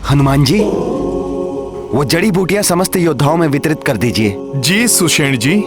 हनुमान जी, वो जड़ी बूटियां समस्त योद्धाओं में वितरित कर दीजिए। जी सुषेण जी।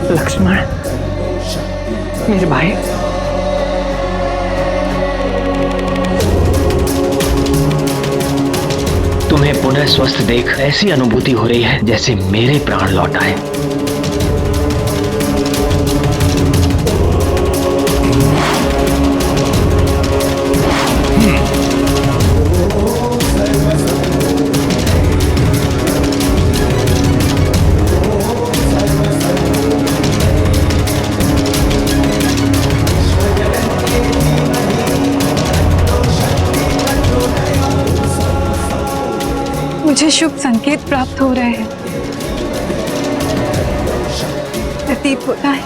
लक्ष्मण, मेरे भाई, तुम्हें पुनः स्वस्थ देख ऐसी अनुभूति हो रही है जैसे मेरे प्राण लौट आए। मुझे शुभ संकेत प्राप्त हो रहे हैं। प्रतीत होता है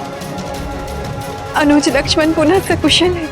अनुज लक्ष्मण पुनः सकुशल है।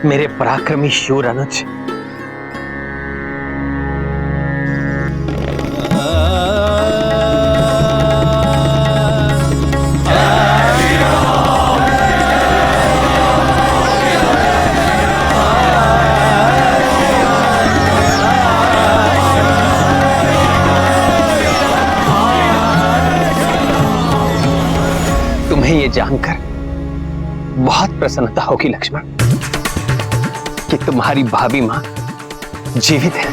मेरे पराक्रमी शूर अनुज, तुम्हें ये जानकर बहुत प्रसन्नता होगी लक्ष्मण कि तुम्हारी भाभी मां जीवित है।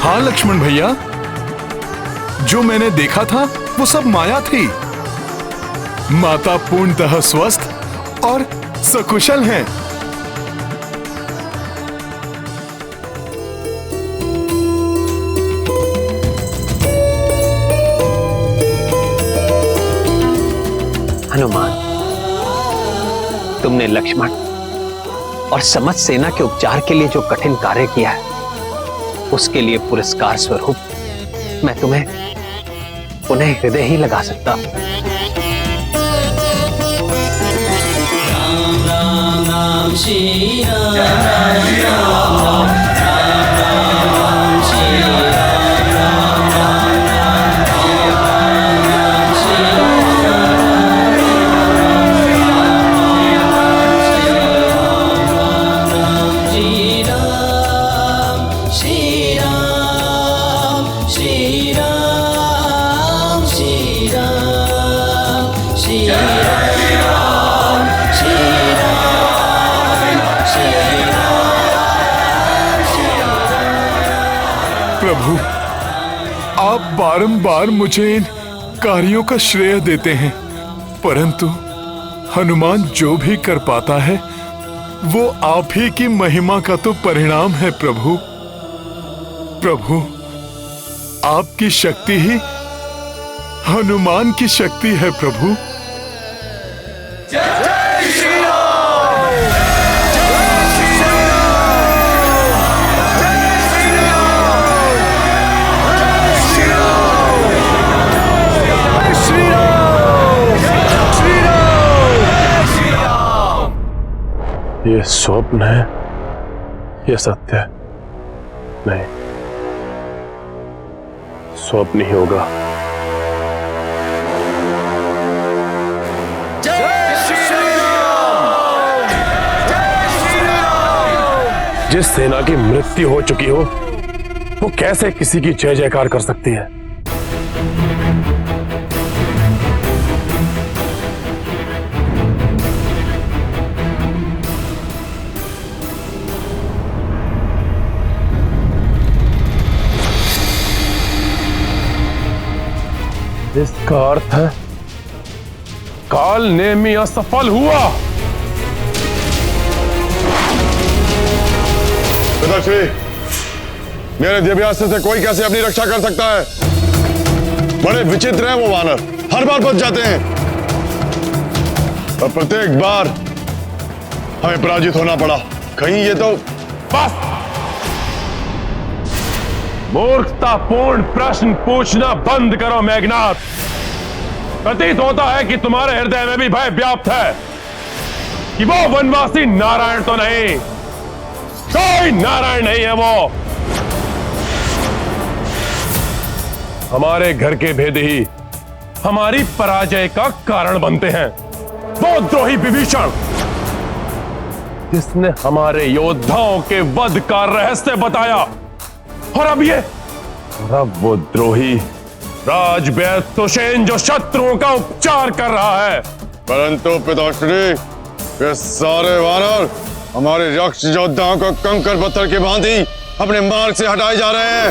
हाँ लक्ष्मण भैया, जो मैंने देखा था वो सब माया थी। माता पूर्णतः स्वस्थ और सकुशल हैं। हनुमान, तुमने लक्ष्मण और समस्त सेना के उपचार के लिए जो कठिन कार्य किया है, उसके लिए पुरस्कार स्वरूप मैं तुम्हें पुनः हृदय ही लगा सकता। राम राम राम श्री राम राम राम राम राम श्री राम राम राम श्री राम प्रभु, आप बारंबार मुझे इन कार्यों का श्रेय देते हैं, परंतु हनुमान जो भी कर पाता है वो आप ही की महिमा का तो परिणाम है प्रभु। प्रभु, आपकी शक्ति ही हनुमान की शक्ति है प्रभु। ये स्वप्न है, ये सत्य है? नहीं, स्वप्न ही होगा। जिस सेना की मृत्यु हो चुकी हो वो कैसे किसी की जय जयकार कर सकती है? इसका अर्थ है काल नेमी असफल हुआ। पिताश्री, मेरे दिव्यास्त्र से कोई कैसे अपनी रक्षा कर सकता है? बड़े विचित्र हैं वो वानर, हर बार बच जाते हैं और प्रत्येक बार हमें पराजित होना पड़ा। कहीं ये तो बस मूर्खतापूर्ण प्रश्न पूछना बंद करो मेघनाथ। प्रतीत होता है कि तुम्हारे हृदय में भी भय व्याप्त है कि वो वनवासी नारायण तो नहीं, कोई नारायण नहीं है वो। हमारे घर के भेद ही हमारी पराजय का कारण बनते हैं। वो द्रोही विभीषण जिसने हमारे योद्धाओं के वध का रहस्य बताया, और अब वो द्रोही राजवैद्य सुषेण जो शत्रुओं का उपचार कर रहा है। परंतु पिताश्री, ये सारे वानर हमारे यक्ष योद्धाओं को कंकड़ पत्थर के भांति अपने मार्ग से हटाए जा रहे हैं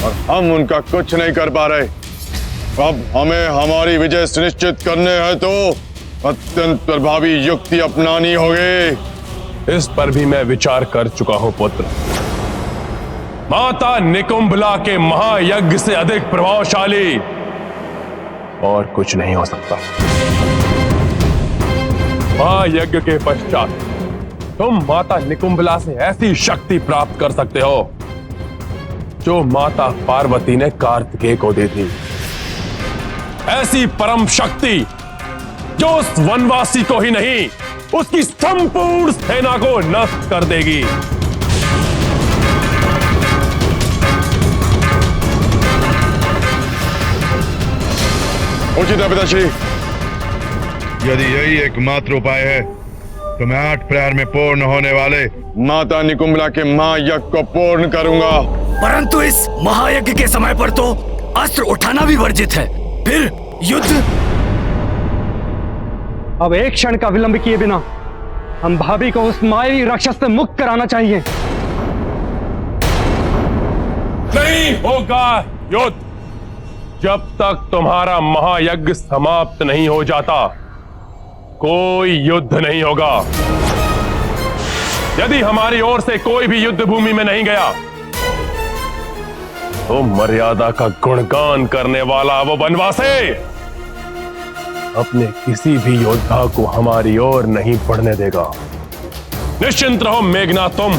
और हम उनका कुछ नहीं कर पा रहे। अब हमें हमारी विजय सुनिश्चित करने हैं तो अत्यंत प्रभावी युक्ति अपनानी होगी। इस पर भी मैं विचार कर चुका हूं पुत्र। माता निकुंभला के महायज्ञ से अधिक प्रभावशाली और कुछ नहीं हो सकता। महायज्ञ के पश्चात तुम माता निकुंभला से ऐसी शक्ति प्राप्त कर सकते हो जो माता पार्वती ने कार्तिकेय को दी थी। ऐसी परम शक्ति जो उस वनवासी को ही नहीं, उसकी संपूर्ण सेना को नष्ट कर देगी। उचित है पिताश्री। यदि यही एकमात्र उपाय है तो मैं 8 प्रहर में पूर्ण होने वाले माता निकुंभला के महायज्ञ को पूर्ण करूंगा। परंतु इस महायज्ञ के समय पर तो अस्त्र उठाना भी वर्जित है, फिर युद्ध। अब एक क्षण का विलंब किए बिना हम भाभी को उस मायावी राक्षस से मुक्त कराना चाहिए। नहीं होगा युद्ध जब तक तुम्हारा महायज्ञ समाप्त नहीं हो जाता। कोई युद्ध नहीं होगा। यदि हमारी ओर से कोई भी युद्ध भूमि में नहीं गया तो मर्यादा का गुणगान करने वाला वो वनवासी अपने किसी भी योद्धा को हमारी ओर नहीं बढ़ने देगा। निश्चिंत रहो मेघनाथ, तुम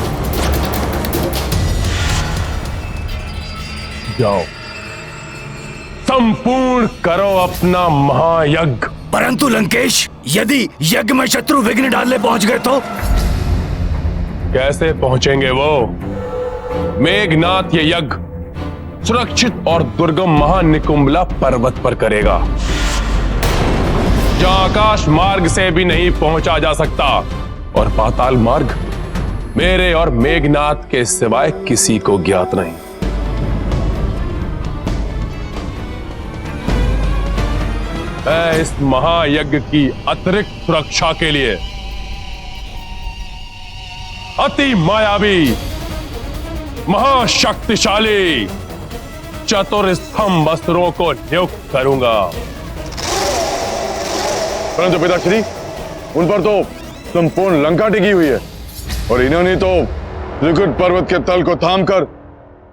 जाओ, संपूर्ण करो अपना महायज्ञ। परंतु लंकेश, यदि यज्ञ में शत्रु विघ्न डालने पहुंच गए तो? कैसे पहुंचेंगे वो? मेघनाथ ये यज्ञ सुरक्षित और दुर्गम महानिकुंभला पर्वत पर करेगा, जहां आकाश मार्ग से भी नहीं पहुंचा जा सकता और पाताल मार्ग मेरे और मेघनाथ के सिवाय किसी को ज्ञात नहीं। मैं इस महायज्ञ की अतिरिक्त सुरक्षा के लिए अति मायावी महाशक्तिशाली चतुर्स्तंभ अस्त्रों को नियुक्त करूंगा। परंतु पिताश्री, उन पर तो संपूर्ण लंका टिकी हुई है और इन्होंने तो त्रिकुट पर्वत के तल को थामकर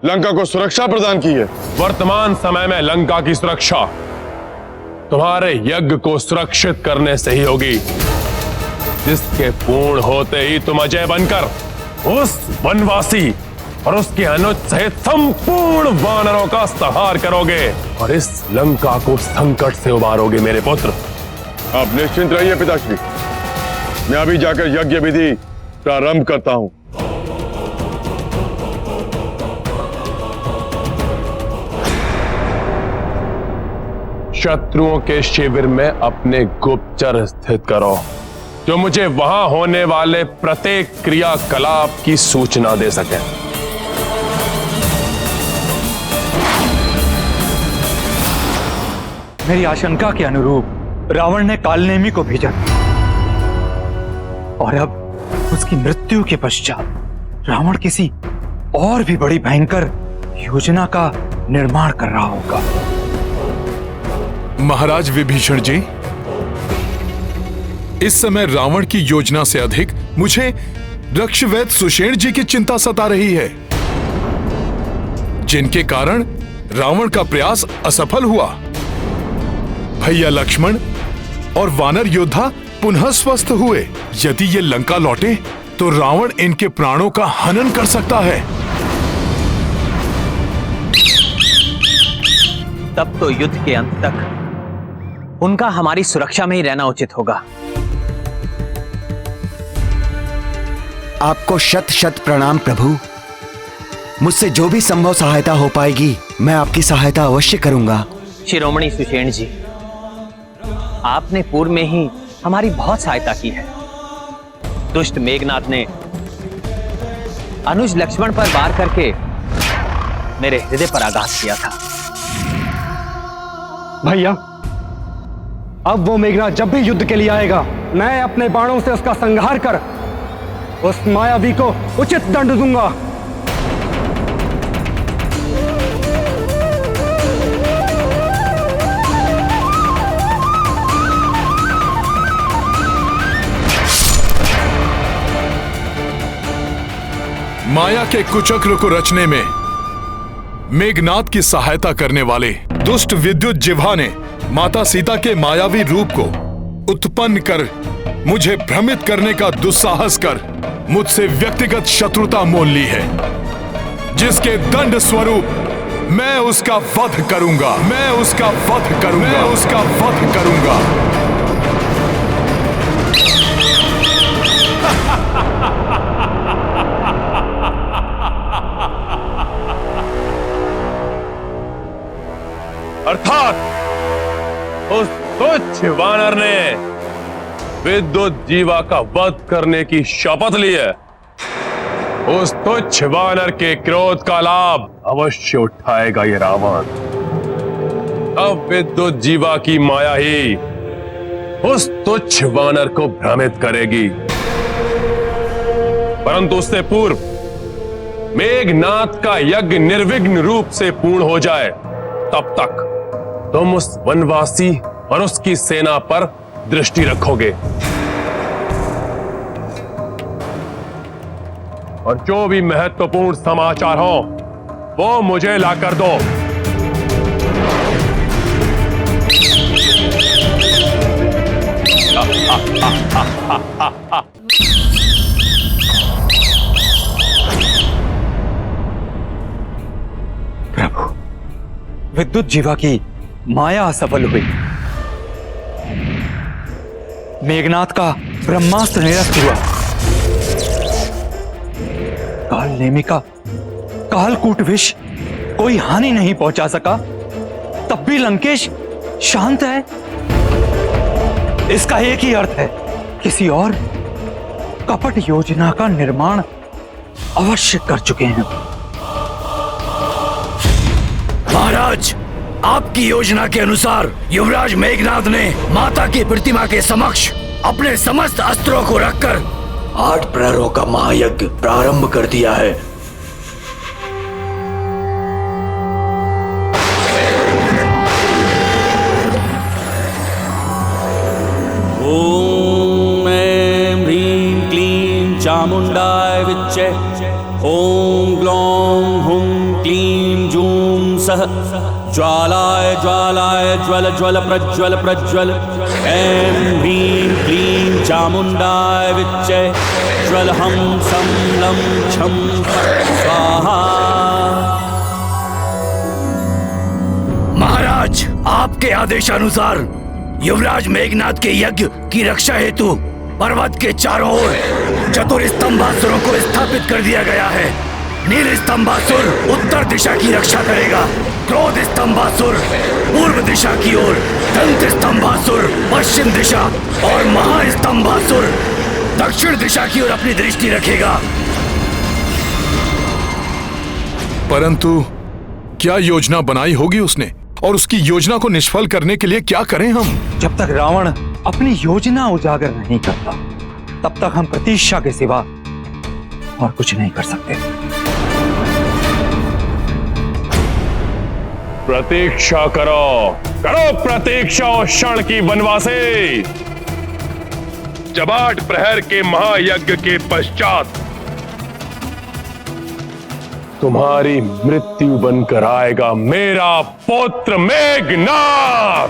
लंका को सुरक्षा प्रदान की है। वर्तमान समय में लंका की सुरक्षा तुम्हारे यज्ञ को सुरक्षित करने से ही होगी, जिसके पूर्ण होते ही तुम अजय बनकर उस वनवासी और उसके अनुज सहित संपूर्ण वानरों का संहार करोगे और इस लंका को संकट से उबारोगे मेरे पुत्र। आप निश्चिंत रहिए पिताश्री, मैं अभी जाकर यज्ञ विधि प्रारंभ करता हूं। शत्रुओं के शिविर में अपने गुप्तचर स्थित करो, जो मुझे वहां होने वाले प्रत्येक क्रियाकलाप की सूचना दे सके। मेरी आशंका के अनुरूप रावण ने कालनेमी को भेजा और अब उसकी मृत्यु के पश्चात रावण किसी और भी बड़ी भयंकर योजना का निर्माण कर रहा होगा। महाराज विभीषण जी, इस समय रावण की योजना से अधिक मुझे रक्षवैद्य सुषेण जी की चिंता सता रही है, जिनके कारण रावण का प्रयास असफल हुआ। भैया लक्ष्मण और वानर योद्धा पुनः स्वस्थ हुए। यदि ये लंका लौटे तो रावण इनके प्राणों का हनन कर सकता है। तब तो युद्ध के अंत तक उनका हमारी सुरक्षा में ही रहना उचित होगा। आपको शत शत प्रणाम प्रभु। मुझसे जो भी संभव सहायता हो पाएगी मैं आपकी सहायता अवश्य करूंगा। शिरोमणि सुषेण जी, आपने पूर्व में ही हमारी बहुत सहायता की है। दुष्ट मेघनाथ ने अनुज लक्ष्मण पर वार करके मेरे हृदय पर आघात किया था। भैया, अब वो मेघनाथ जब भी युद्ध के लिए आएगा, मैं अपने बाणों से उसका संहार कर उस मायावी को उचित दंड दूंगा। माया के कुचक्र को रचने में मेघनाथ की सहायता करने वाले दुष्ट विद्युत जिह्वा ने माता सीता के मायावी रूप को उत्पन्न कर मुझे भ्रमित करने का दुस्साहस कर मुझसे व्यक्तिगत शत्रुता मोल ली है, जिसके दंड स्वरूप मैं उसका वध करूंगा। मैं उसका वध करूंगा। मैं उसका वध करूंगा। अर्थात उस तुच्छ वानर ने विद्युत जीवा का वध करने की शपथ ली है। उस तुच्छ वानर के क्रोध का लाभ अवश्य उठाएगा ये रावण। अब विद्युत जीवा की माया ही उस तुच्छ वानर को भ्रमित करेगी, परंतु उससे पूर्व मेघनाथ का यज्ञ निर्विघ्न रूप से पूर्ण हो जाए, तब तक तुम उस वनवासी और उसकी सेना पर दृष्टि रखोगे और जो भी महत्वपूर्ण समाचार हो वो मुझे लाकर दो। प्रभु, विद्युत जीवा की माया असफल हुई, मेघनाथ का ब्रह्मास्त्र निरस्त हुआ, कालनेमी का कालकूट विष कोई हानि नहीं पहुंचा सका, तब भी लंकेश शांत है। इसका एक ही अर्थ है, किसी और कपट योजना का निर्माण अवश्य कर चुके हैं। महाराज, आपकी योजना के अनुसार युवराज मेघनाथ ने माता की प्रतिमा के समक्ष अपने समस्त अस्त्रों को रखकर 8 प्रहरों का महायज्ञ प्रारंभ कर दिया है। चामुण्डाय विच्चे ॐ ग्लौं हुं क्लीं जूं सः ज्वालाय ज्वालाय ज्वल ज्वल प्रज्वल प्रज्वल ऐं ह्रीं क्लीं चामुण्डाय विच्चे ज्वल हं सं लं छं स्वाहा। महाराज, आपके आदेशानुसार युवराज मेघनाद के यज्ञ की रक्षा हेतु पर्वत के चारों ओर चतुर स्तंभासुरों को स्थापित कर दिया गया है। नील स्तंभासुर उत्तर दिशा की रक्षा करेगा, क्रोध स्तंभासुर पूर्व दिशा की ओर, दंत स्तंभासुर पश्चिम दिशा और महास्तंभासुर दक्षिण दिशा की ओर अपनी दृष्टि रखेगा। परंतु क्या योजना बनाई होगी उसने, और उसकी योजना को निष्फल करने के लिए क्या करें हम? जब तक रावण अपनी योजना उजागर नहीं करता, तब तक हम प्रतीक्षा के सिवा और कुछ नहीं कर सकते। प्रतीक्षा करो, करो प्रतीक्षा उस क्षण की वनवासी, जब 8 प्रहर के महायज्ञ के पश्चात तुम्हारी मृत्यु बनकर आएगा मेरा पुत्र मेघनाद।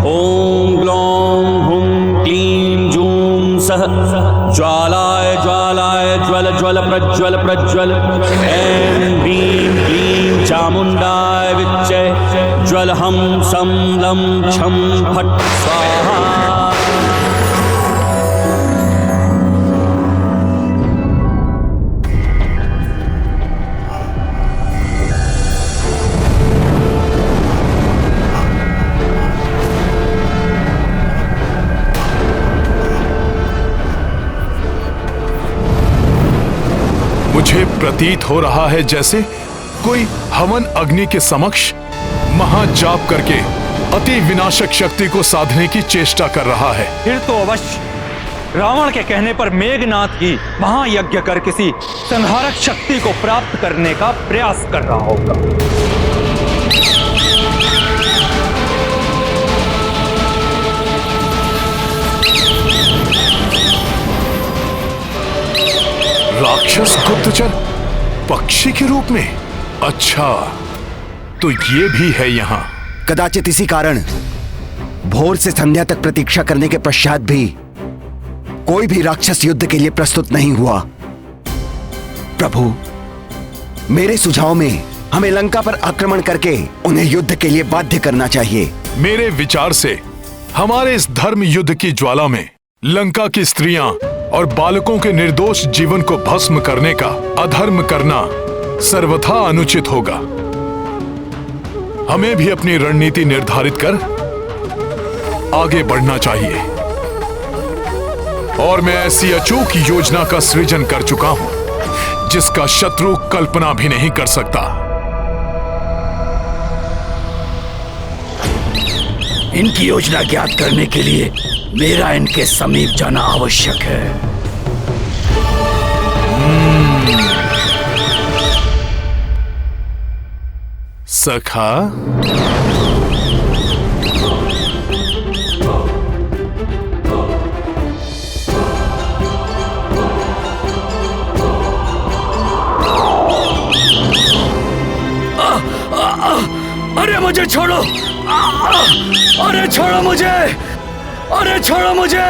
ॐ ग्लौं हुं क्लीं जूं सः ज्वालाय ज्वालाय ज्वल ज्वल प्रज्वल प्रज्वल ऐं ह्रीं क्लीं चामुण्डाय विच्चे ज्वल हं सं लं छं फट् स्वाहा। मुझे प्रतीत हो रहा है जैसे कोई हवन अग्नि के समक्ष महाजाप करके अति विनाशक शक्ति को साधने की चेष्टा कर रहा है। फिर तो अवश्य रावण के कहने पर मेघनाद की महायज्ञ कर किसी संहारक शक्ति को प्राप्त करने का प्रयास कर रहा होगा। राक्षस गुप्तचर पक्षी के रूप में? अच्छा, तो ये भी है यहाँ। कदाचित इसी कारण भोर से संध्या तक प्रतीक्षा करने के पश्चात भी कोई भी राक्षस युद्ध के लिए प्रस्तुत नहीं हुआ। प्रभु, मेरे सुझाव में हमें लंका पर आक्रमण करके उन्हें युद्ध के लिए बाध्य करना चाहिए। मेरे विचार से हमारे इस धर्म युद्ध की ज्वाला में लंका की स्त्रियां और बालकों के निर्दोष जीवन को भस्म करने का अधर्म करना सर्वथा अनुचित होगा। हमें भी अपनी रणनीति निर्धारित कर आगे बढ़ना चाहिए, और मैं ऐसी अचूक योजना का सृजन कर चुका हूं जिसका शत्रु कल्पना भी नहीं कर सकता। इनकी योजना ज्ञात करने के लिए मेरा इनके समीप जाना आवश्यक है। सखा, अरे मुझे छोड़ो, अरे छोड़ो मुझे, अरे छोड़ो मुझे,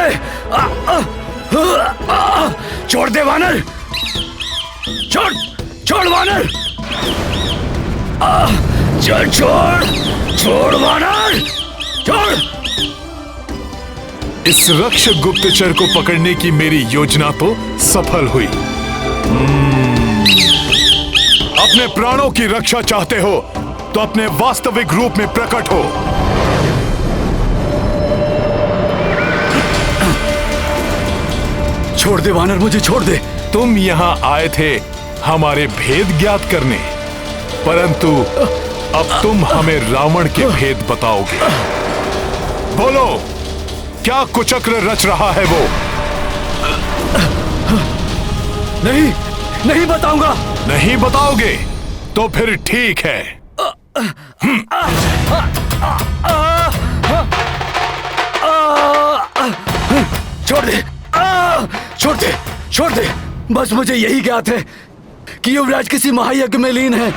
छोड़ दे वानर, छोड़, छोड़ वानर, छोड़, छोड़, छोड़ वानर, छोड़। इस रक्ष गुप्तचर को पकड़ने की मेरी योजना तो सफल हुई। अपने प्राणों की रक्षा चाहते हो तो अपने वास्तविक रूप में प्रकट हो। छोड़ दे वानर, मुझे छोड़ दे। तुम यहाँ आए थे हमारे भेद ज्ञात करने, परंतु अब तुम हमें रावण के भेद बताओगे। बोलो, क्या कुचक्र रच रहा है वो? नहीं, नहीं बताऊंगा। नहीं बताओगे तो फिर ठीक है। मार दे। छोड़ दे, छोड़ दे। बस मुझे यही ज्ञात है कि युवराज किसी महायज्ञ में लीन है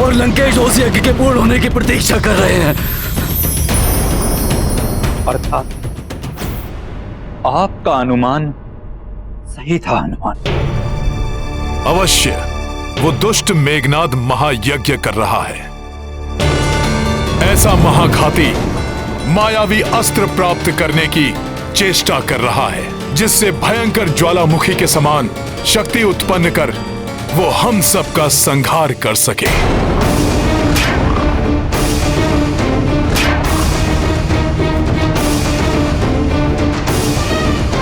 और लंकेश उस यज्ञ के पूर्ण होने की प्रतीक्षा कर रहे हैं। अर्थात आपका अनुमान सही था हनुमान। अवश्य वो दुष्ट मेघनाद महायज्ञ कर रहा है। ऐसा महाघाती मायावी अस्त्र प्राप्त करने की चेष्टा कर रहा है जिससे भयंकर ज्वालामुखी के समान शक्ति उत्पन्न कर वो हम सबका संहार कर सके।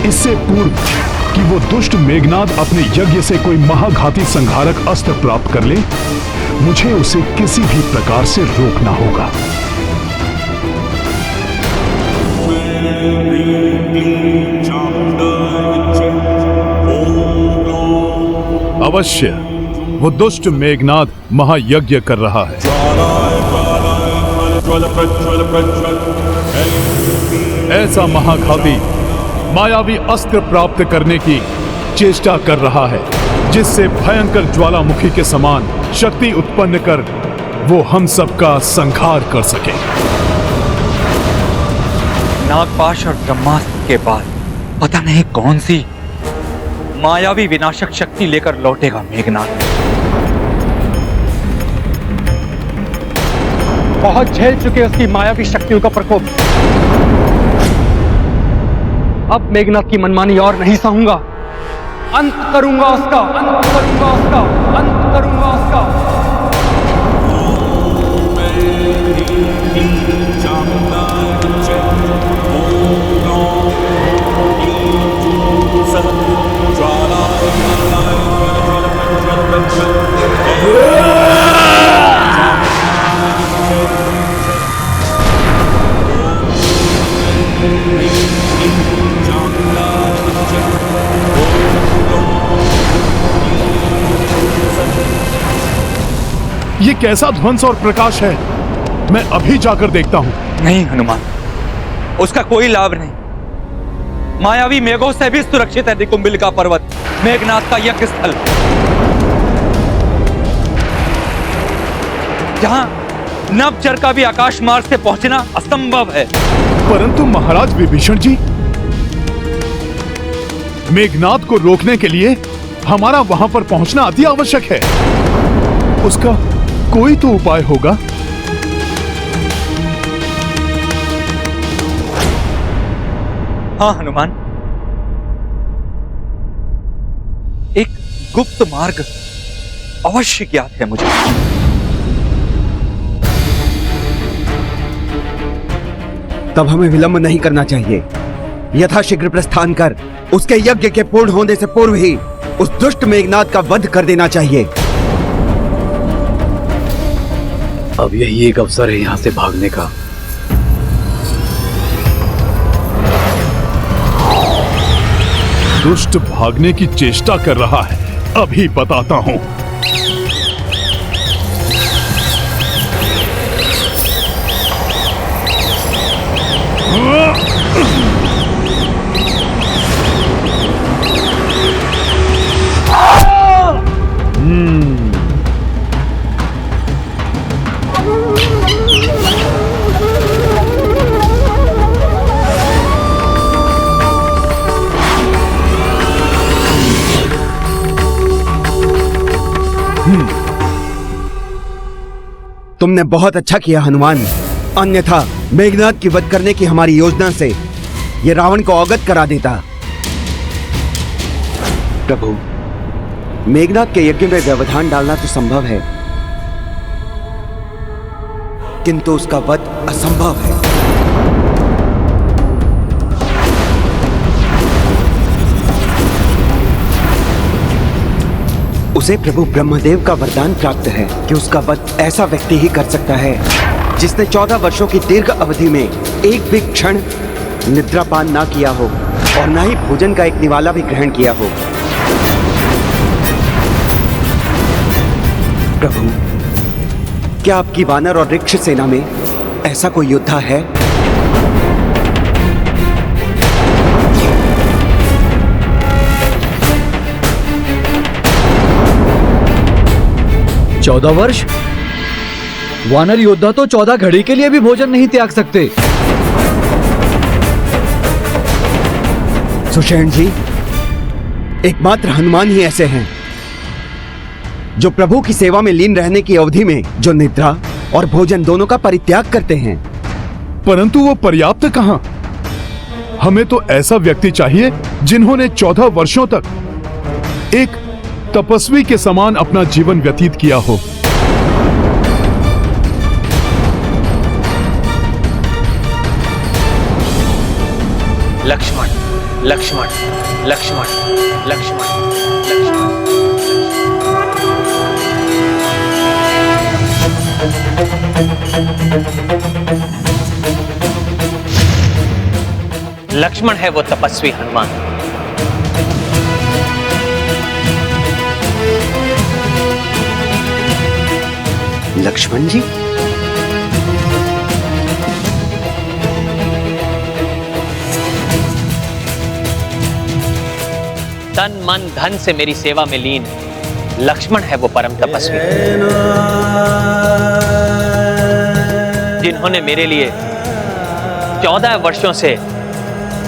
इससे पूर्व कि वो दुष्ट मेघनाद अपने यज्ञ से कोई महाघाती संहारक अस्त्र प्राप्त कर ले, मुझे उसे किसी भी प्रकार से रोकना होगा। अवश्य वो दुष्ट मेघनाद महायज्ञ कर रहा है। ऐसा महाघाती मायावी अस्त्र प्राप्त करने की चेष्टा कर रहा है जिससे भयंकर ज्वालामुखी के समान शक्ति उत्पन्न कर वो हम सबका संहार कर सके। नागपाश और ब्रह्मास्त्र के बाद पता नहीं कौन सी मायावी विनाशक शक्ति लेकर लौटेगा मेघनाद। बहुत झेल चुके उसकी मायावी शक्तियों का प्रकोप। अब मेघनाद की मनमानी और नहीं सहूंगा। अंत करूंगा उसका, अंत करूंगा उसका, अंत करूंगा उसका। ये कैसा ध्वंस और प्रकाश है? मैं अभी जाकर देखता हूं। नहीं हनुमान, उसका कोई लाभ नहीं। मायावी मेघों से भी सुरक्षित है निकुंबिलिका पर्वत, मेघनाद का यज्ञ स्थल, जहां नवचर का भी आकाश मार्ग से पहुंचना असंभव है। परंतु महाराज विभीषण जी, मेघनाद को रोकने के लिए हमारा वहां पर पहुंचना अति आवश्यक है। उसका कोई तो उपाय होगा। हाँ हनुमान, एक गुप्त मार्ग अवश्य ज्ञात है मुझे। तब हमें विलंब नहीं करना चाहिए। यथाशीघ्र प्रस्थान कर उसके यज्ञ के पूर्ण होने से पूर्व ही उस दुष्ट मेघनाद का वध कर देना चाहिए। अब यही एक अवसर है यहां से भागने का। दुष्ट भागने की चेष्टा कर रहा है, अभी बताता हूं। तुमने बहुत अच्छा किया हनुमान, अन्यथा मेघनाद की वध करने की हमारी योजना से यह रावण को अवगत करा देता। प्रभु, मेघनाद के यज्ञ में व्यवधान डालना तो संभव है, किंतु उसका वध असंभव है। उसे प्रभु ब्रह्मदेव का वरदान प्राप्त है कि उसका वध ऐसा व्यक्ति ही कर सकता है जिसने 14 वर्षों की दीर्घ अवधि में एक भी क्षण निद्रापान ना किया हो और ना ही भोजन का एक निवाला भी ग्रहण किया हो। प्रभु, क्या आपकी वानर और वृक्ष सेना में ऐसा कोई योद्धा है? 14 वर्ष? वानर योद्धा तो 14 घड़ी के लिए भी भोजन नहीं त्याग सकते। सुषेण जी, एकमात्र हनुमान ही ऐसे हैं जो प्रभु की सेवा में लीन रहने की अवधि में जो निद्रा और भोजन दोनों का परित्याग करते हैं। परंतु वो पर्याप्त कहां? हमें तो ऐसा व्यक्ति चाहिए जिन्होंने 14 वर्षों तक एक तपस्वी के समान अपना जीवन व्यतीत किया हो। लक्ष्मण, लक्ष्मण, लक्ष्मण, लक्ष्मण, लक्ष्मण। लक्ष्मण है वो तपस्वी हनुमान। लक्ष्मण जी, तन मन धन से मेरी सेवा में लीन लक्ष्मण है वो परम तपस्वी, जिन्होंने मेरे लिए 14 वर्षों से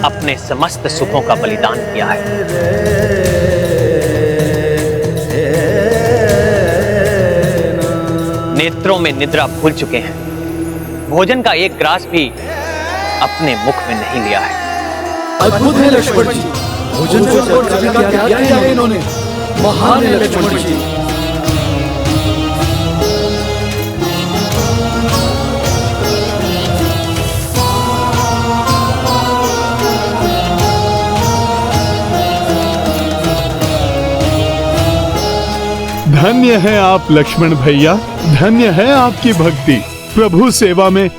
अपने समस्त सुखों का बलिदान किया है। नेत्रों में निद्रा भूल चुके हैं, भोजन का एक ग्रास भी अपने मुख में नहीं लिया है। अद्भुत है लक्ष्मण जी, भोजन को त्याग किया है इन्होंने। महान है लक्ष्मण जी। धन्य है आप लक्ष्मण भैया, धन्य है आपकी भक्ति। प्रभु सेवा में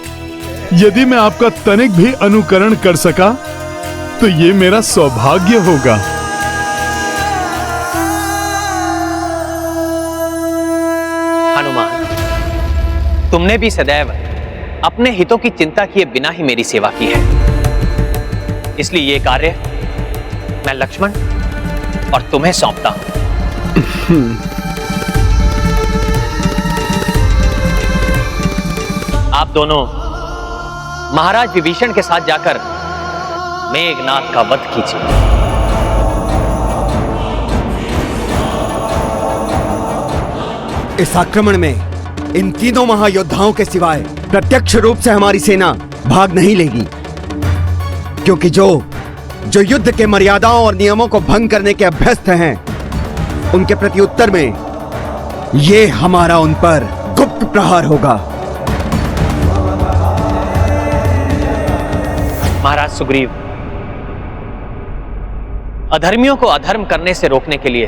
यदि मैं आपका तनिक भी अनुकरण कर सका तो ये मेरा सौभाग्य होगा। हनुमान, तुमने भी सदैव अपने हितों की चिंता किए बिना ही मेरी सेवा की है, इसलिए ये कार्य मैं लक्ष्मण और तुम्हें सौंपता हूं। आप दोनों महाराज विभीषण के साथ जाकर मेघनाद का वध कीजिए। इस आक्रमण में इन तीनों महायोद्धाओं के सिवाय प्रत्यक्ष रूप से हमारी सेना भाग नहीं लेगी, क्योंकि जो युद्ध के मर्यादाओं और नियमों को भंग करने के अभ्यस्त हैं, उनके प्रति उत्तर में ये हमारा उन पर गुप्त प्रहार होगा। महाराज सुग्रीव, अधर्मियों को अधर्म करने से रोकने के लिए,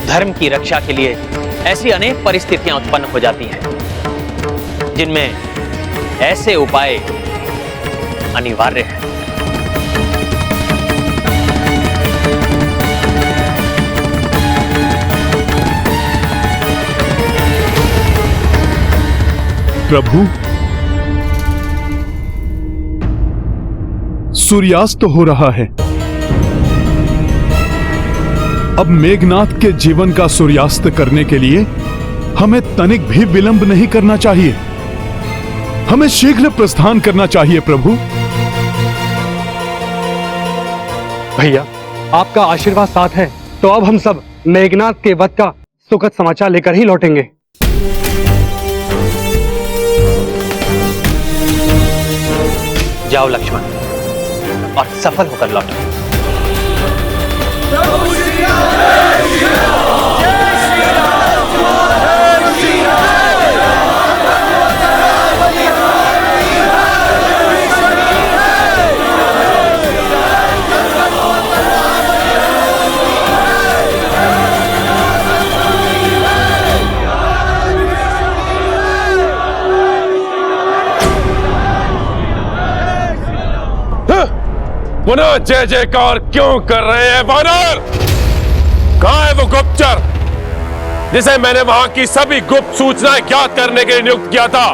धर्म की रक्षा के लिए ऐसी अनेक परिस्थितियां उत्पन्न हो जाती हैं जिनमें ऐसे उपाय अनिवार्य हैं। प्रभु, सूर्यास्त हो रहा है। अब मेघनाद के जीवन का सूर्यास्त करने के लिए हमें तनिक भी विलंब नहीं करना चाहिए। हमें शीघ्र प्रस्थान करना चाहिए प्रभु। भैया, आपका आशीर्वाद साथ है तो अब हम सब मेघनाद के वध का सुखद समाचार लेकर ही लौटेंगे। जाओ लक्ष्मण, और सफल होकर लौटो। पुनः जय जयकार क्यों कर रहे हैं वानर? कहां है वो गुप्तचर जिसे मैंने वहां की सभी गुप्त सूचनाएं ज्ञात करने के लिए नियुक्त किया था?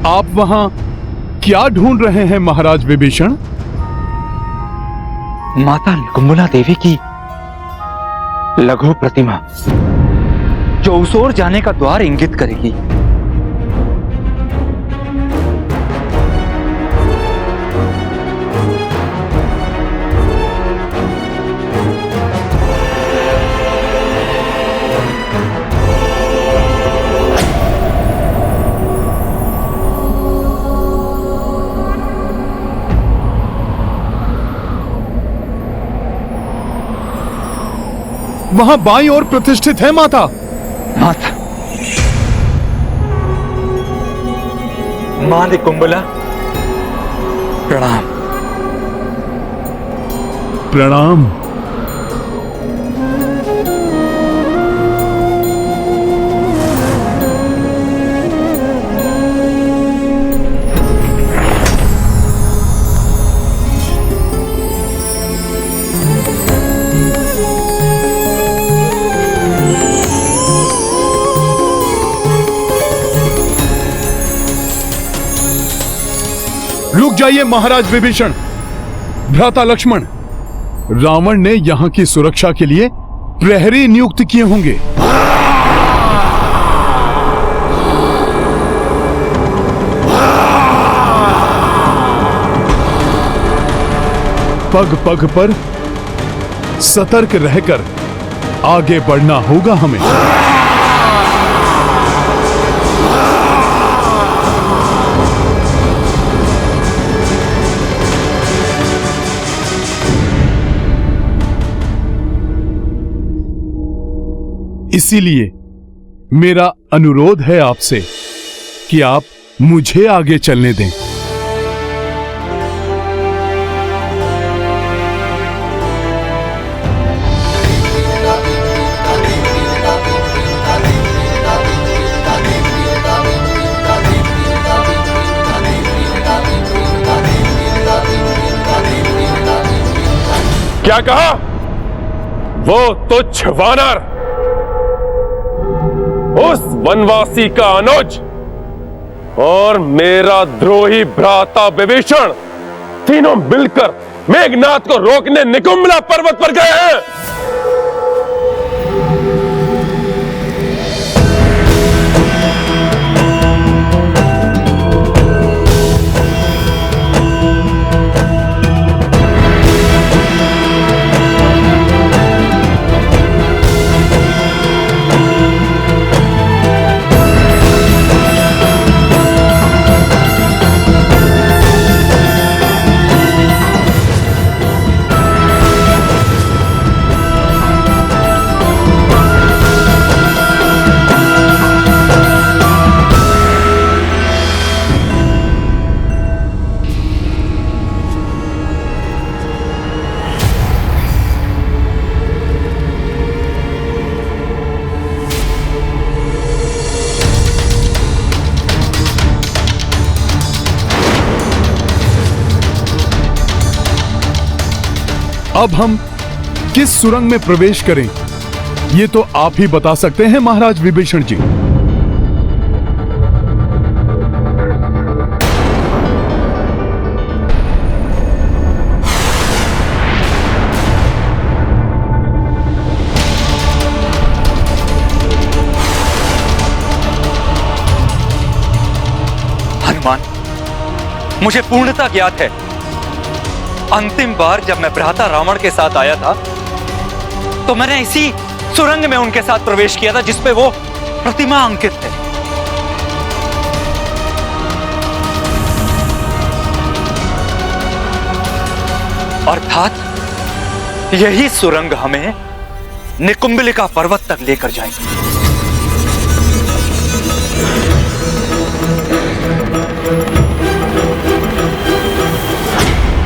आप वहां क्या ढूंढ रहे हैं महाराज विभीषण? माता निकुंभला देवी की लघु प्रतिमा, जो उस ओर जाने का द्वार इंगित करेगी। वहां बाईं ओर प्रतिष्ठित है माता। माता, मां निकुंभला, प्रणाम। प्रणाम। रुक जाइए महाराज विभीषण, भ्राता लक्ष्मण। रावण ने यहां की सुरक्षा के लिए प्रहरी नियुक्त किए होंगे। पग पग पर सतर्क रहकर आगे बढ़ना होगा हमें। इसीलिए मेरा अनुरोध है आपसे कि आप मुझे आगे चलने दें। क्या कहा? वो तुच्छ वानर, उस वनवासी का अनुज और मेरा द्रोही भ्राता विभीषण तीनों मिलकर मेघनाद को रोकने निकुंभला पर्वत पर गए हैं। अब हम किस सुरंग में प्रवेश करें, ये तो आप ही बता सकते हैं महाराज विभीषण जी। हनुमान, मुझे पूर्णतः ज्ञात है, अंतिम बार जब मैं भ्राता रावण के साथ आया था तो मैंने इसी सुरंग में उनके साथ प्रवेश किया था जिसपे वो प्रतिमा अंकित है। अर्थात यही सुरंग हमें निकुंभलिका पर्वत तक लेकर जाएगी।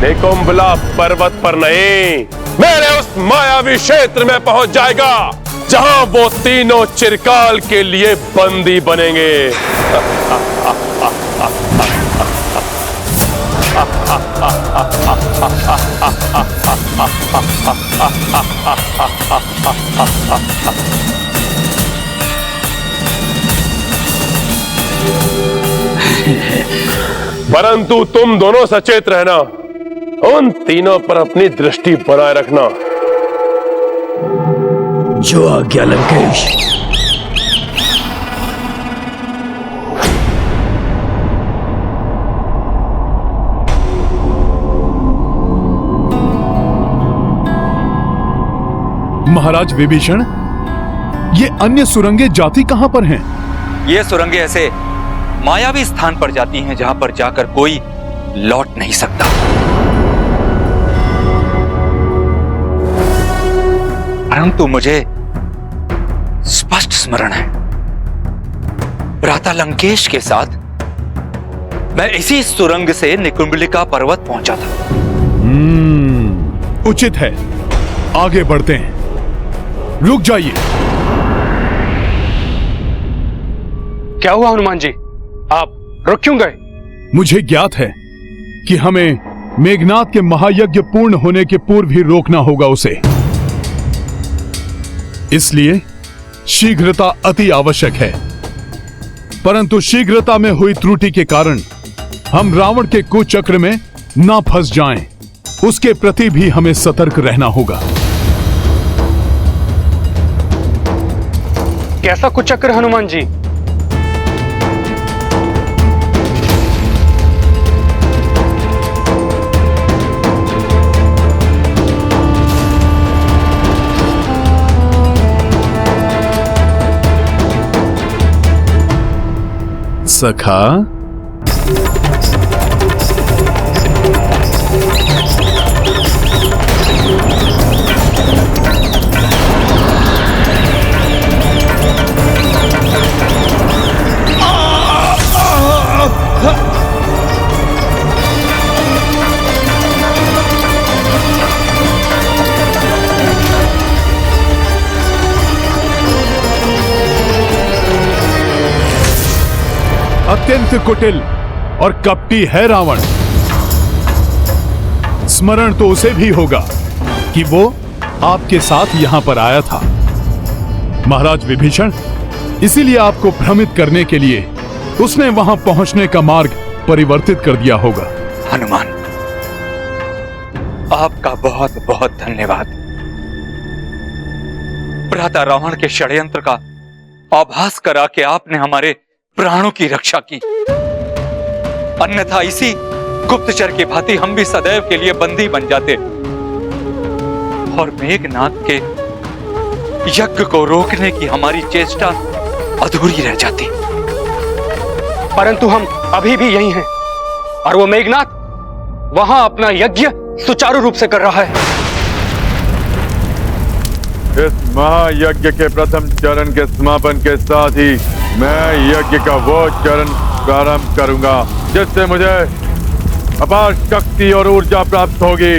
निकुंभला पर्वत पर नहीं, मेरे उस मायावी क्षेत्र में पहुंच जाएगा जहां वो तीनों चिरकाल के लिए बंदी बनेंगे। परंतु तुम दोनों सचेत रहना, उन तीनों पर अपनी दृष्टि बनाए रखना। जो आज्ञा लंकेश। महाराज विभीषण, ये अन्य सुरंगें जाती कहां पर हैं? ये सुरंगें ऐसे मायावी स्थान पर जाती हैं जहां पर जाकर कोई लौट नहीं सकता। परंतु मुझे स्पष्ट स्मरण है, भ्राता लंकेश के साथ मैं इसी सुरंग से निकुंभलिका पर्वत पहुंचा था। उचित है, आगे बढ़ते हैं। रुक जाइए। क्या हुआ हनुमान जी, आप रुक क्यों गए? मुझे ज्ञात है कि हमें मेघनाद के महायज्ञ पूर्ण होने के पूर्व ही रोकना होगा उसे, इसलिए शीघ्रता अति आवश्यक है। परंतु शीघ्रता में हुई त्रुटि के कारण हम रावण के कुचक्र में ना फंस जाएं, उसके प्रति भी हमें सतर्क रहना होगा। कैसा कुचक्र हनुमान जी? सखा, अत्यंत कुटिल और कपटी है रावण। स्मरण तो उसे भी होगा कि वो आपके साथ यहां पर आया था। महाराज विभीषण, इसीलिए आपको भ्रमित करने के लिए उसने वहां पहुंचने का मार्ग परिवर्तित कर दिया होगा। हनुमान, आपका बहुत बहुत धन्यवाद। भ्राता रावण के षड्यंत्र का आभास करा के आपने हमारे प्राणों की रक्षा की, अन्यथा इसी गुप्तचर की भांति हम भी सदैव के लिए बंदी बन जाते और मेघनाद के यज्ञ को रोकने की हमारी चेष्टा अधूरी रह जाती। परंतु हम अभी भी यही हैं और वो मेघनाद वहां अपना यज्ञ सुचारू रूप से कर रहा है। इस महायज्ञ के प्रथम चरण के समापन के साथ ही मैं यज्ञ का वो चरण प्रारंभ करूंगा जिससे मुझे अपार शक्ति और ऊर्जा प्राप्त होगी।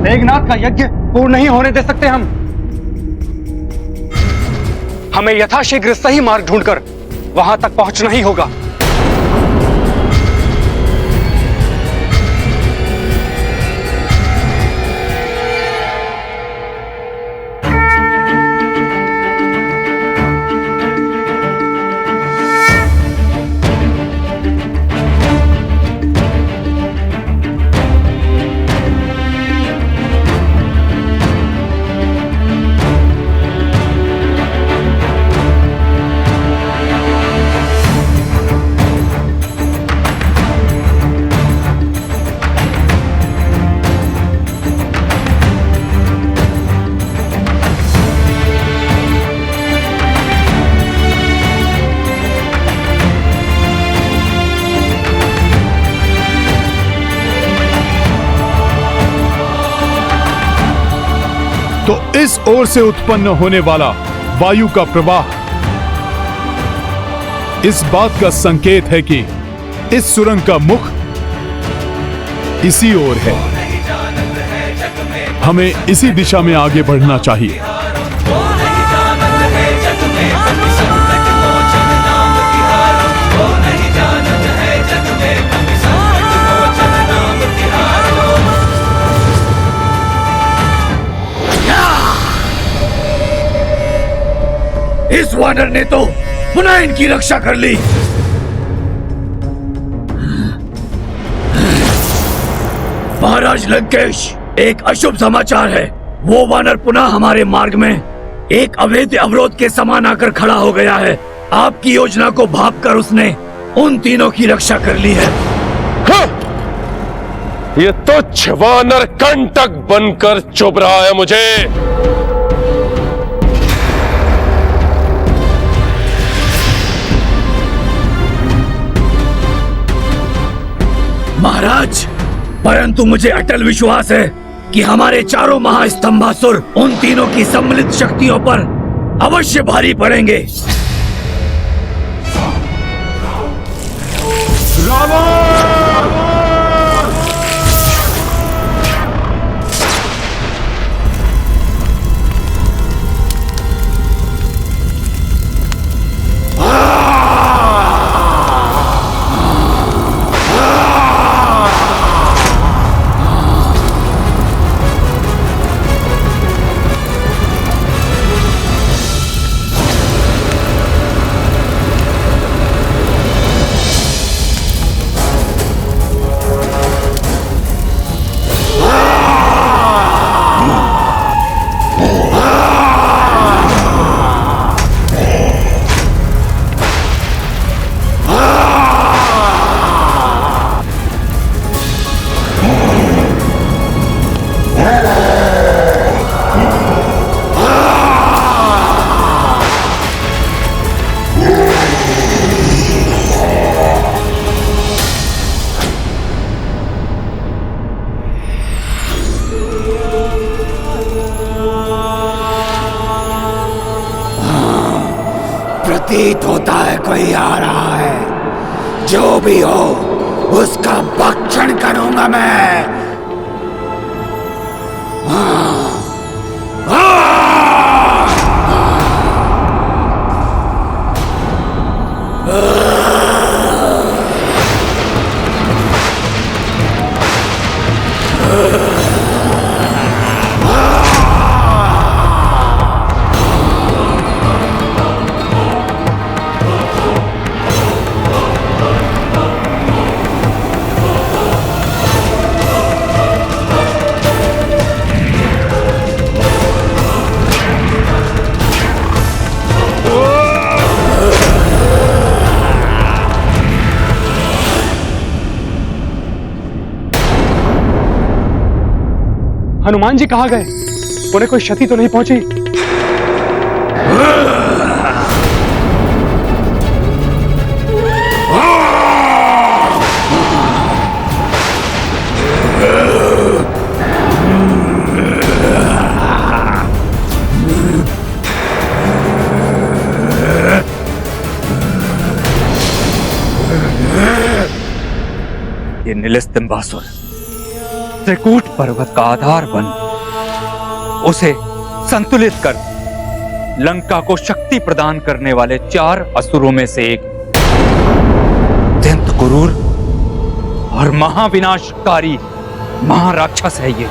मेघनाद का यज्ञ पूर्ण नहीं होने दे सकते हम। हमें यथाशीघ्र सही मार्ग ढूंढकर वहां तक पहुंचना ही होगा। तो इस ओर से उत्पन्न होने वाला वायु का प्रवाह इस बात का संकेत है कि इस सुरंग का मुख इसी ओर है। हमें इसी दिशा में आगे बढ़ना चाहिए। इस वानर ने तो पुनः इनकी रक्षा कर ली। महाराज लंकेश, एक अशुभ समाचार है। वो वानर पुनः हमारे मार्ग में एक अवैध अवरोध के समान आकर खड़ा हो गया है। आपकी योजना को भांपकर उसने उन तीनों की रक्षा कर ली है। हाँ! ये तुच्छ वानर कंटक बनकर चुभ रहा है मुझे। महाराज, परंतु मुझे अटल विश्वास है कि हमारे चारों महास्तंभासुर उन तीनों की सम्मिलित शक्तियों पर अवश्य भारी पड़ेंगे। प्रतीत होता है कोई आ रहा है। जो भी हो, उसका भक्षण करूंगा मैं। हनुमान जी कहाँ गए? उन्हें कोई क्षति तो नहीं पहुंची? ये नीलस्तंभासुर त्रिकूट पर्वत का आधार बन उसे संतुलित कर लंका को शक्ति प्रदान करने वाले 4 असुरों में से एक अत्यंत क्रूर और महाविनाशकारी महाराक्षस है ये।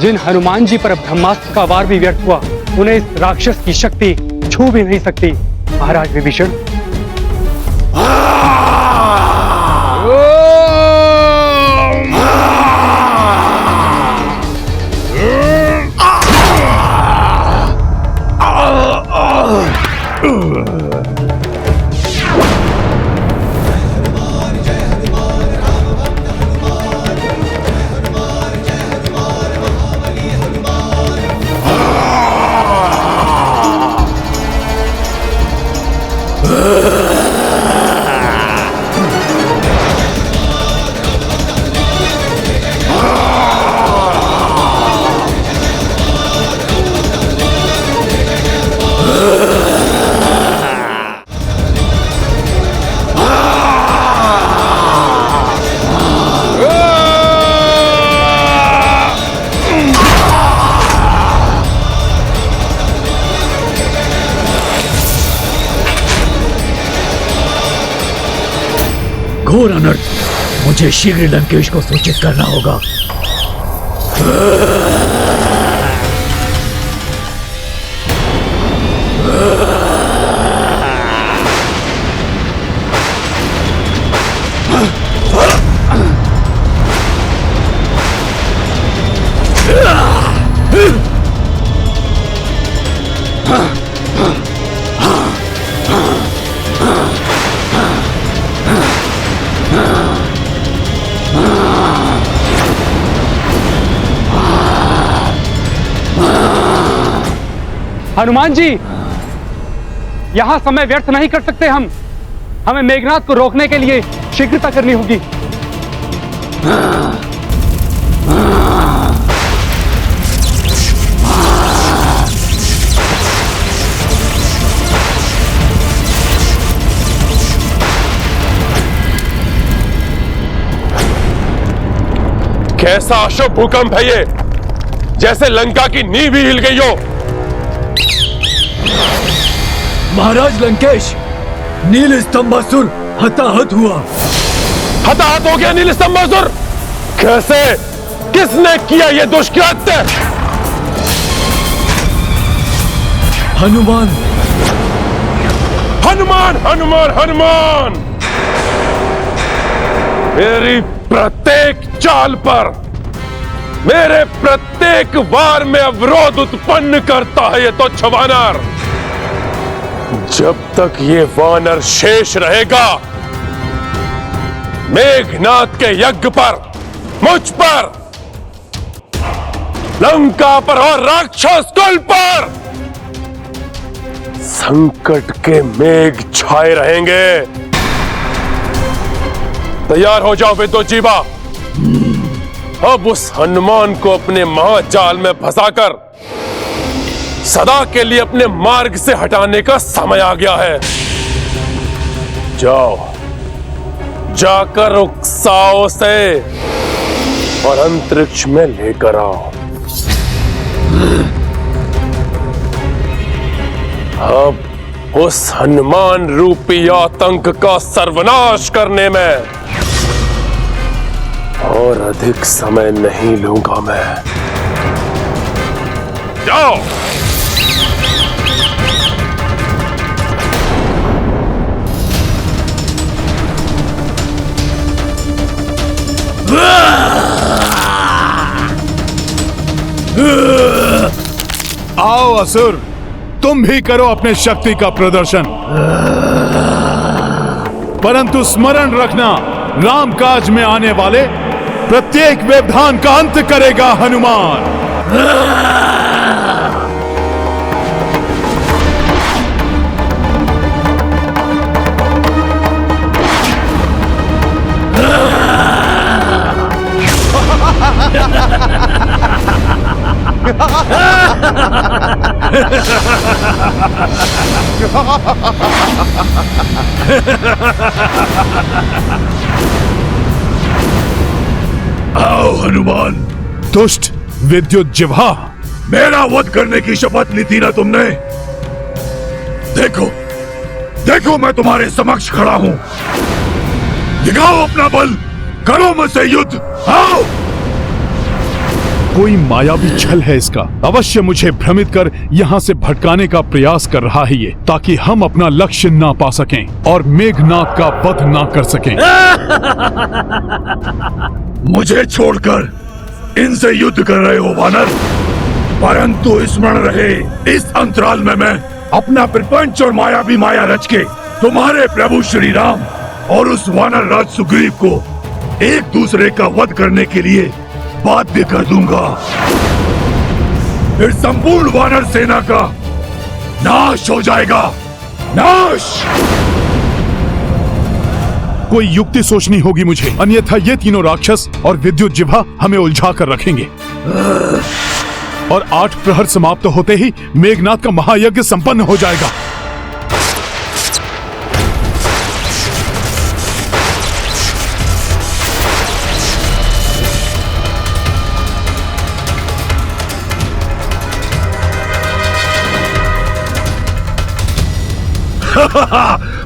जिन हनुमान जी पर ब्रह्मास्त्र का वार भी व्यर्थ हुआ, उन्हें इस राक्षस की शक्ति छू भी नहीं सकती। महाराज विभीषण, घोर अनर्थ। मुझे शीघ्र लंकेश को सूचित करना होगा। हनुमान जी, यहां समय व्यर्थ नहीं कर सकते हम। हमें मेघनाद को रोकने के लिए शीघ्रता करनी होगी। कैसा अशुभ भूकंप है ये, जैसे लंका की नींव ही हिल गई हो। महाराज लंकेश, नील स्तंभासुर हताहत हुआ। हताहत हो गया नील स्तंभासुर? कैसे? किसने किया ये दुष्कृत्य? हनुमान। हनुमान हनुमान हनुमान मेरी प्रत्येक चाल पर, मेरे प्रत्येक वार में अवरोध उत्पन्न करता है ये तो वानर। जब तक ये वानर शेष रहेगा, मेघनाद के यज्ञ पर, मुझ पर, लंका पर और राक्षस कुल पर संकट के मेघ छाए रहेंगे। तैयार हो जाओ विद्युत जीवा। अब उस हनुमान को अपने महाजाल में फंसाकर सदा के लिए अपने मार्ग से हटाने का समय आ गया है। जाओ, जाकर उकसाओ से और अंतरिक्ष में लेकर आओ। अब उस हनुमान रूपी आतंक का सर्वनाश करने में और अधिक समय नहीं लूंगा मैं। जाओ। आओ असुर, तुम भी करो अपने शक्ति का प्रदर्शन, परंतु स्मरण रखना, राम काज में आने वाले प्रत्येक व्यवधान का अंत करेगा हनुमान। आओ हनुमान। दुष्ट विद्युत जिह्वा, मेरा वध करने की शपथ ली थी ना तुमने? देखो, देखो मैं तुम्हारे समक्ष खड़ा हूं। दिखाओ अपना बल, करो मुझसे युद्ध, आओ। कोई मायावी छल है इसका। अवश्य मुझे भ्रमित कर यहाँ से भटकाने का प्रयास कर रहा है ये, ताकि हम अपना लक्ष्य ना पा सकें और मेघनाद का वध ना कर सकें। मुझे छोड़कर इनसे युद्ध कर रहे हो वानर, परंतु स्मरण रहे, इस अंतराल में मैं अपना प्रपंच और मायावी माया रच के तुम्हारे प्रभु श्री राम और उस वानर राज सुग्रीव को एक दूसरे का वध करने के लिए बाध्य कर दूंगा। फिर संपूर्ण वानर सेना का नाश हो जाएगा, नाश। कोई युक्ति सोचनी होगी मुझे, अन्यथा ये तीनों राक्षस और विद्युत जिह्वा हमें उलझा कर रखेंगे। और 8 प्रहर समाप्त होते ही मेघनाद का महायज्ञ संपन्न हो जाएगा।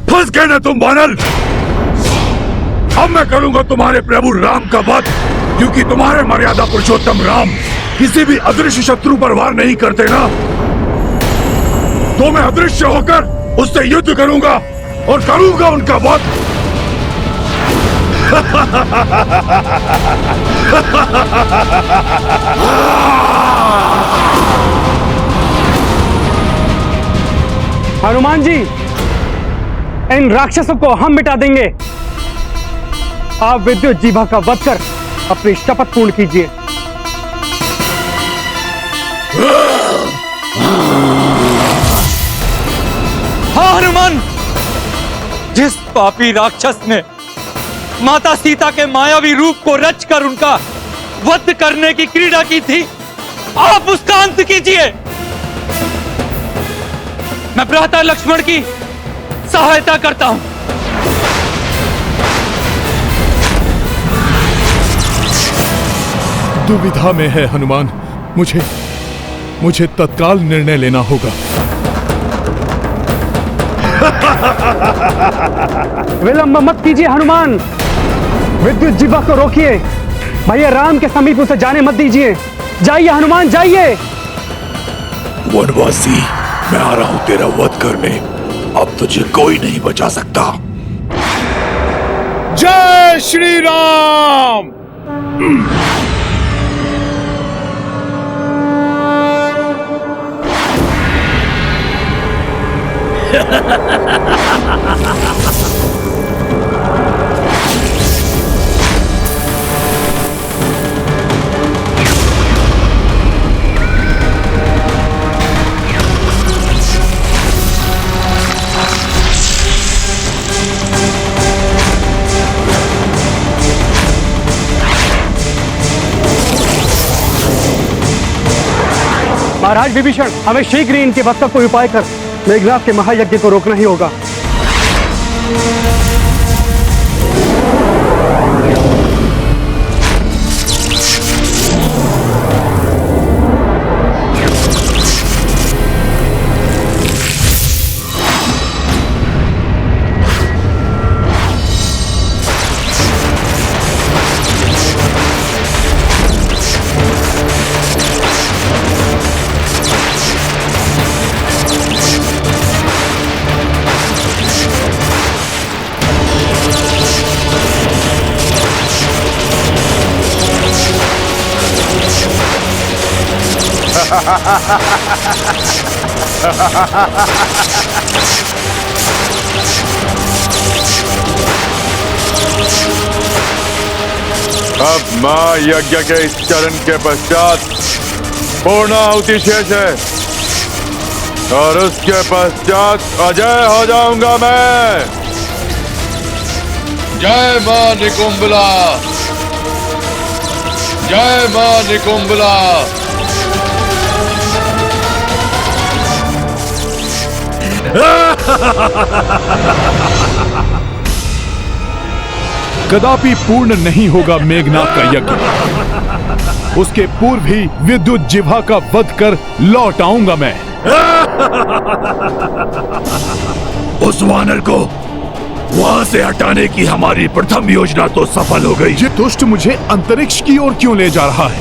फंस गए ना तुम वानर। अब मैं करूंगा तुम्हारे प्रभु राम का वध, क्योंकि तुम्हारे मर्यादा पुरुषोत्तम राम किसी भी अदृश्य शत्रु पर वार नहीं करते ना, तो मैं अदृश्य होकर उससे युद्ध करूंगा और करूंगा उनका वध। हनुमान जी, इन राक्षसों को हम मिटा देंगे। आप विद्युत जीभा का वध कर अपनी शपथ पूर्ण कीजिए। हाँ हनुमान, जिस पापी राक्षस ने माता सीता के मायावी रूप को रचकर उनका वध करने की क्रीड़ा की थी, आप उसका अंत कीजिए। मैं भ्राता लक्ष्मण की सहायता करता हूं। दुविधा में है हनुमान, मुझे तत्काल निर्णय लेना होगा। विलंब मत कीजिए हनुमान, विद्युत जीभा को रोकिए। भैया राम के समीप उसे जाने मत दीजिए। जाइए हनुमान, जाइए। वनवासी, मैं आ रहा हूं तेरा वध करने। अब तुझे कोई नहीं बचा सकता। जय श्री राम। महाराज विभीषण, हमें शीघ्र ही इनके वध का कोई उपाय कर मेघनाथ के महायज्ञ को रोकना ही होगा। अब महायज्ञ के इस चरण के पश्चात पूर्णाहुति शेष है और उसके पश्चात अजय हो जाऊंगा मैं। जय मां निकुंभला, जय मां निकुंभला। कदापि पूर्ण नहीं होगा मेघनाथ का यज्ञ। उसके पूर्व ही विद्युत जिह्वा का वध कर लौट आऊंगा मैं। उस वानर को वहां से हटाने की हमारी प्रथम योजना तो सफल हो गई। ये दुष्ट मुझे अंतरिक्ष की ओर क्यों ले जा रहा है?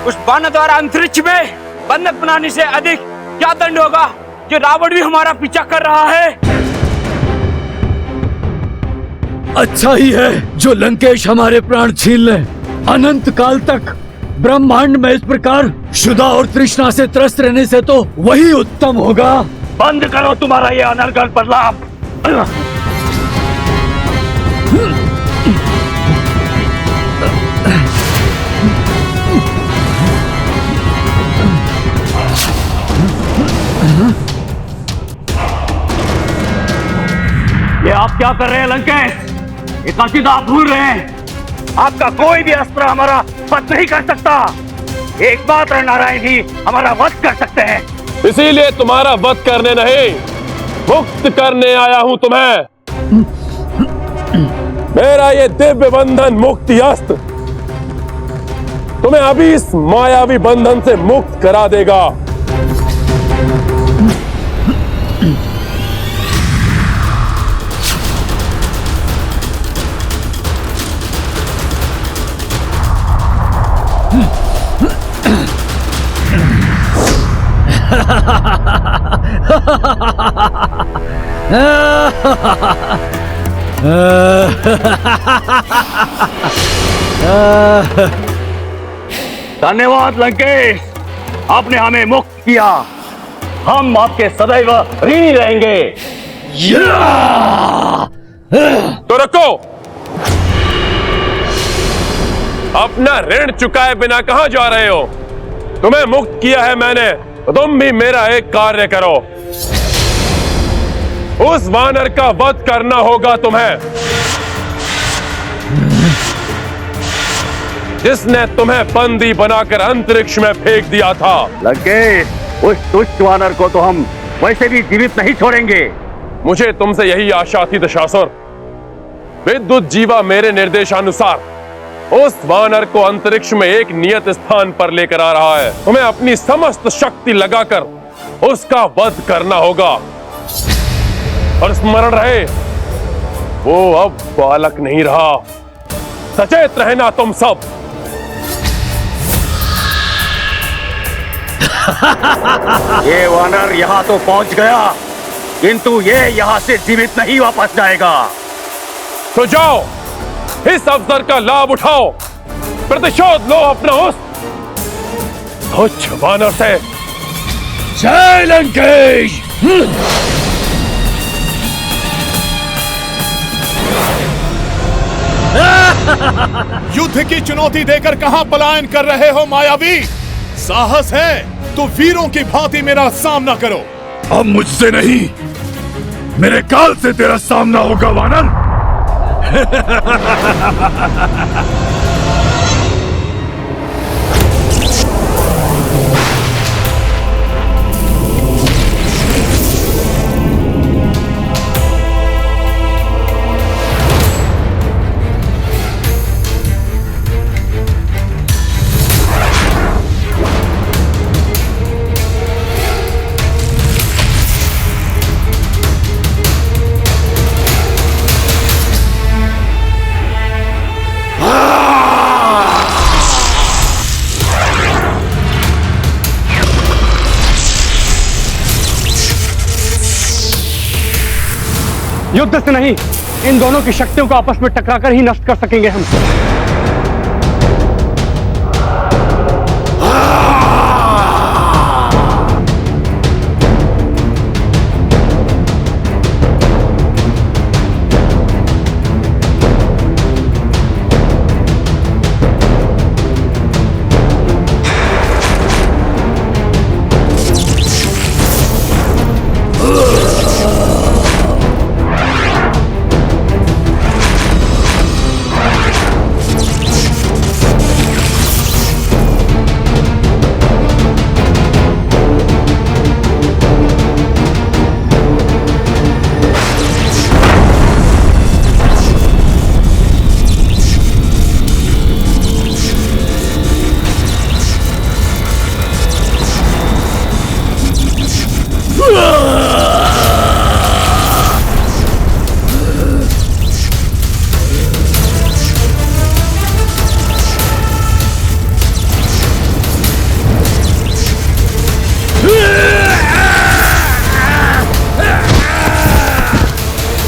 उस बाण द्वारा अंतरिक्ष में बंधक बनाने से अधिक क्या दंड होगा जो रावण भी हमारा पीछा कर रहा है। अच्छा ही है जो लंकेश हमारे प्राण छीन ले। अनंत काल तक ब्रह्मांड में इस प्रकार शुदा और तृष्णा से त्रस्त रहने से तो वही उत्तम होगा। बंद करो तुम्हारा ये अनर्गल प्रलाप। ये आप क्या कर रहे हैं लंकेश? इतना चीज आप भूल रहे हैं, आपका कोई भी अस्त्र हमारा वध नहीं कर सकता। एक बात नारायण ही हमारा वध कर सकते हैं। इसीलिए तुम्हारा वध करने नहीं, मुक्त करने आया हूं तुम्हें। मेरा ये दिव्य बंधन मुक्ति अस्त्र तुम्हें अभी इस मायावी बंधन से मुक्त करा देगा। धन्यवाद लंकेश, आपने हमें मुक्त किया। हम आपके सदैव ऋणी रहेंगे। तो रुको, अपना ऋण चुकाए बिना कहां जा रहे हो? तुम्हें मुक्त किया है मैंने, तो तुम भी मेरा एक कार्य करो। उस वानर का वध करना होगा तुम्हें, जिसने तुम्हें बंदी बनाकर अंतरिक्ष में फेंक दिया था। लंकेश, उस दुष्ट वानर को तो हम वैसे भी जीवित नहीं छोड़ेंगे। मुझे तुमसे यही आशा थी दशासुर। विद्युत जीवा मेरे निर्देशानुसार उस वानर को अंतरिक्ष में एक नियत स्थान पर लेकर आ रहा है। तुम्हें अपनी समस्त शक्ति लगाकर उसका वध करना होगा। और स्मरण रहे, वो अब बालक नहीं रहा। सचेत रहना तुम सब। ये वानर यहाँ तो पहुंच गया, किंतु ये यहाँ से जीवित नहीं वापस जाएगा। तो जाओ, इस अवसर का लाभ उठाओ, प्रतिशोध लो अपना उस तुच्छ वानर से। जय लंकेश। युद्ध की चुनौती देकर कहां पलायन कर रहे हो मायावी? साहस है तो वीरों की भांति मेरा सामना करो। अब मुझसे नहीं, मेरे काल से तेरा सामना होगा वानर। युद्ध से नहीं, इन दोनों की शक्तियों को आपस में टकराकर ही नष्ट कर सकेंगे हम।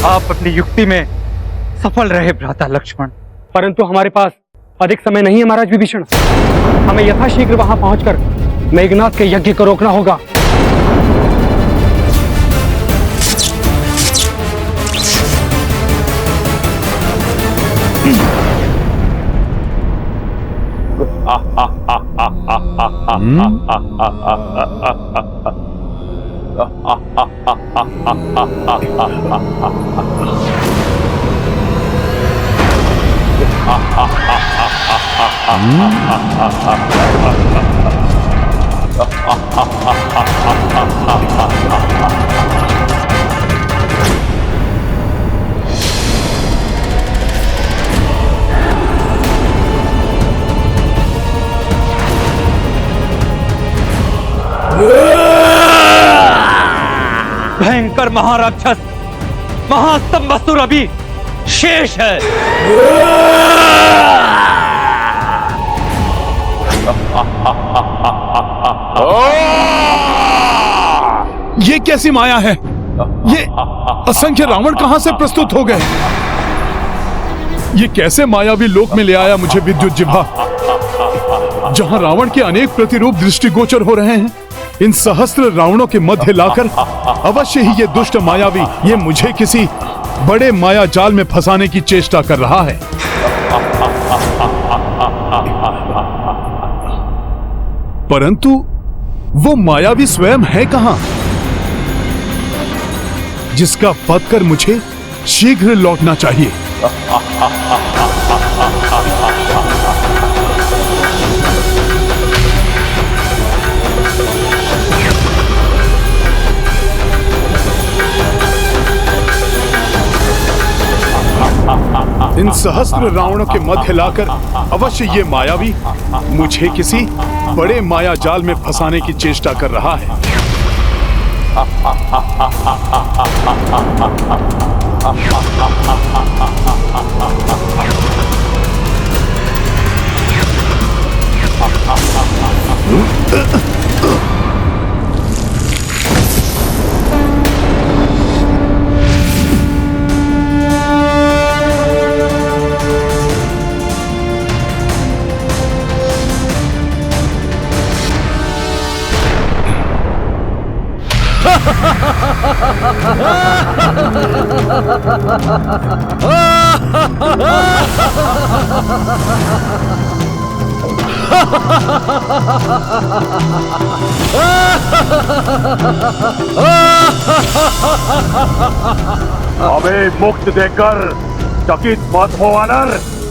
आप अपनी युक्ति में सफल रहे भ्राता लक्ष्मण, परंतु हमारे पास अधिक समय नहीं है महाराज विभीषण। हमें यथाशीघ्र वहां पहुंचकर मेघनाद के यज्ञ को रोकना होगा। भयंकर महाराक्षस महास्तंभासुर अभी शेष है। ये कैसी माया है? ये असंख्य रावण कहां से प्रस्तुत हो गए? ये कैसे मायावी लोक में ले आया मुझे विद्युत जिह्वा, जहां रावण के अनेक प्रतिरूप दृष्टिगोचर हो रहे हैं। इन सहस्त्र रावणों के मध्य लाकर अवश्य ही ये दुष्ट मायावी ये मुझे किसी बड़े माया जाल में फंसाने की चेष्टा कर रहा है। परंतु वो मायावी स्वयं है कहां, जिसका वध कर मुझे शीघ्र लौटना चाहिए। इन सहस्त्र रावणों के मध्य लाकर अवश्य ये मायावी मुझे किसी बड़े माया जाल में फंसाने की चेष्टा कर रहा है। हमें मुक्त देकर चकित मत हो वानर।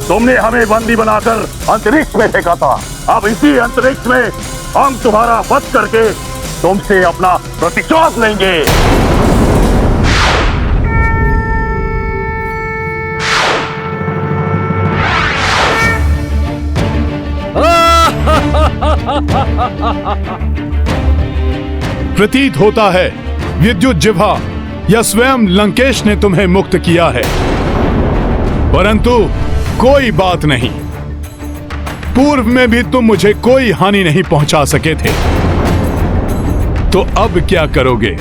तुमने हमें बंदी बनाकर अंतरिक्ष में फेंका था। अब इसी अंतरिक्ष में हम तुम्हारा वध करके तुमसे अपना प्रतिशोध लेंगे। प्रतीत होता है विद्युत जिह्वा या स्वयं लंकेश ने तुम्हें मुक्त किया है, परंतु कोई बात नहीं। पूर्व में भी तुम मुझे कोई हानि नहीं पहुंचा सके थे, तो अब क्या करोगे?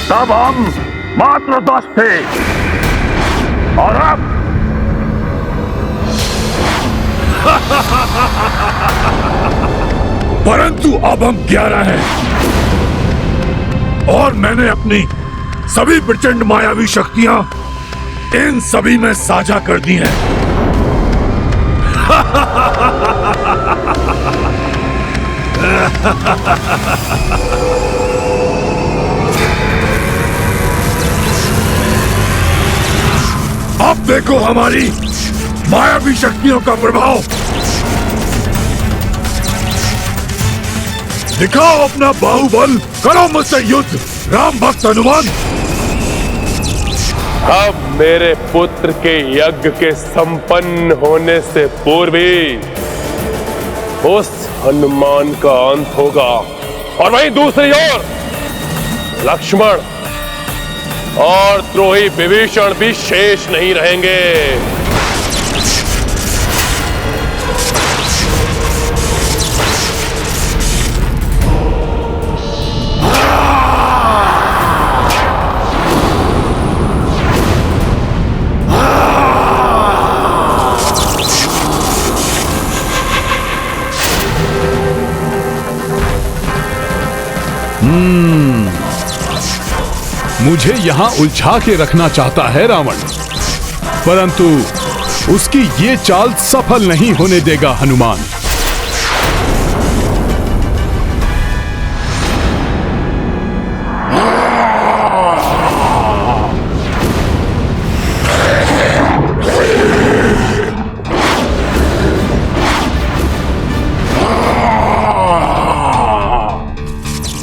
तब हम मात्र 10 थे और अब परंतु अब हम 11 हैं और मैंने अपनी सभी प्रचंड मायावी शक्तियां इन सभी में साझा कर दी हैं। अब देखो हमारी मायावी शक्तियों का प्रभाव। दिखाओ अपना बाहुबल, करो मुझसे युद्ध राम भक्त हनुमान। अब मेरे पुत्र के यज्ञ के संपन्न होने से पूर्व ही उस हनुमान का अंत होगा। और वहीं दूसरी ओर लक्ष्मण और द्रोही विभीषण भी शेष नहीं रहेंगे। मुझे यहाँ उलझा के रखना चाहता है रावण, परंतु उसकी ये चाल सफल नहीं होने देगा हनुमान।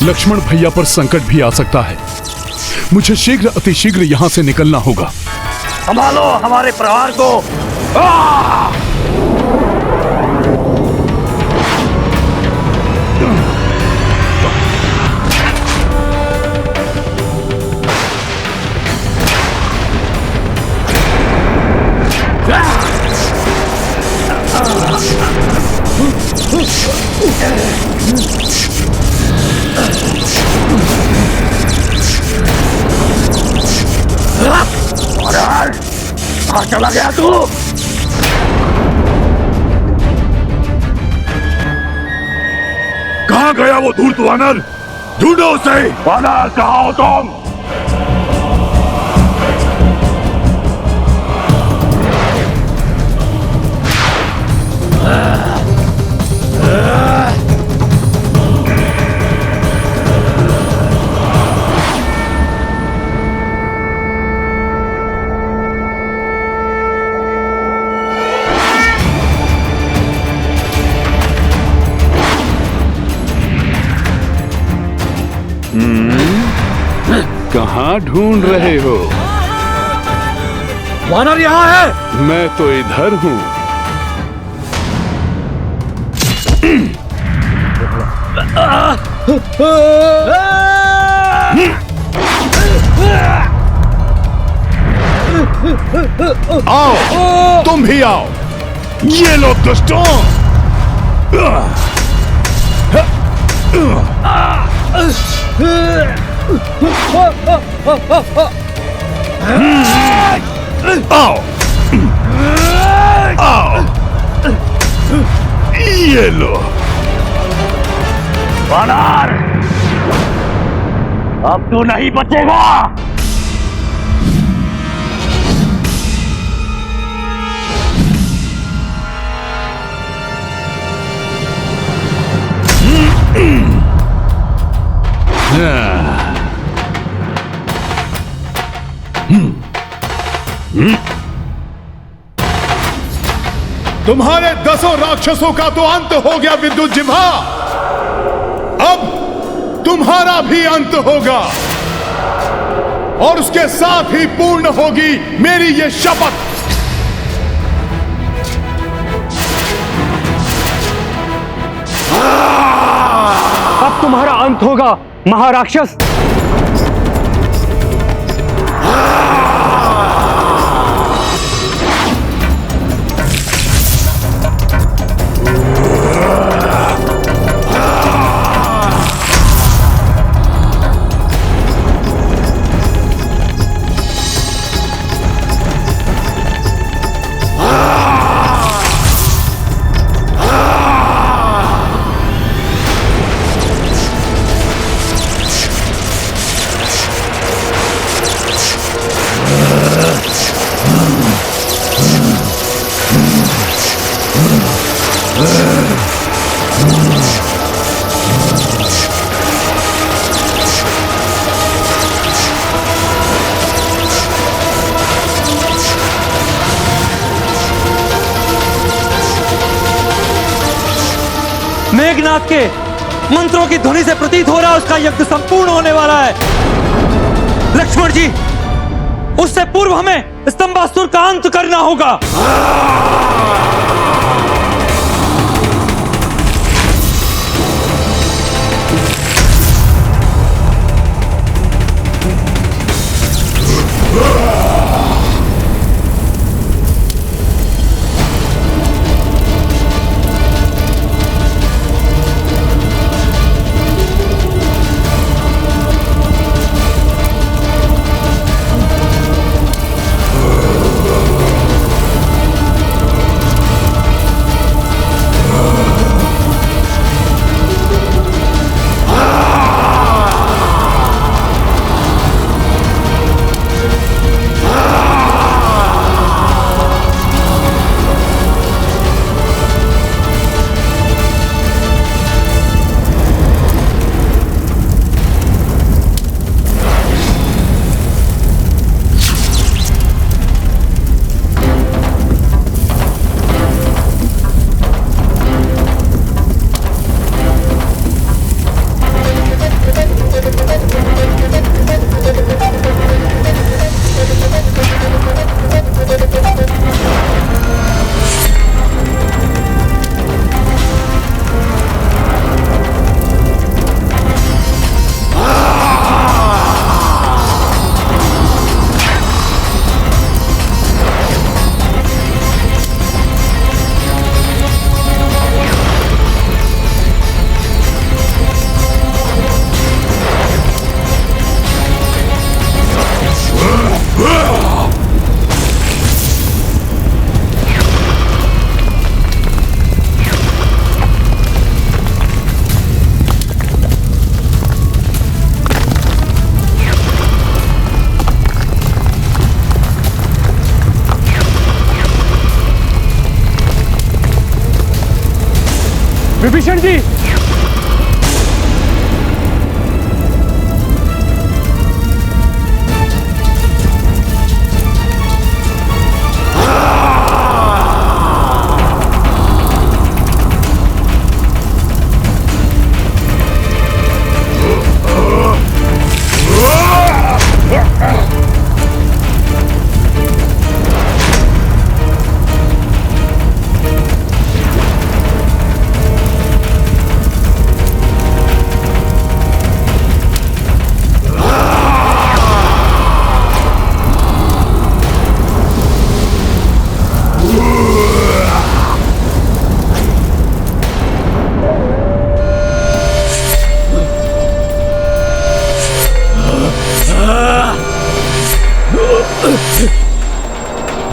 लक्ष्मण भैया पर संकट भी आ सकता है। मुझे शीघ्र अतिशीघ्र यहां से निकलना होगा। संभालो हमारे परिवार को। कहाँ चला गया तू? कहाँ गया वो धूर्त वानर? ढूंढो उसे। वानर कहाँ हो तुम? कहाँ ढूंढ रहे हो? वानर यहाँ है। मैं तो इधर हूँ। आओ, तुम भी आओ। ये लो दुष्टों। आओ, आओ, ये लो। वानर, अब तू नहीं बचेगा। तुम्हारे 10 राक्षसों का तो अंत हो गया विद्युत जिह्वा। अब तुम्हारा भी अंत होगा और उसके साथ ही पूर्ण होगी मेरी ये शपथ। अब तुम्हारा अंत होगा महाराक्षस। मेघनाथ के मंत्रों की ध्वनि से प्रतीत हो रहा है उसका यज्ञ संपूर्ण होने वाला है। लक्ष्मण जी, उससे पूर्व हमें स्तंभासुर का अंत करना होगा। विभीषण जी,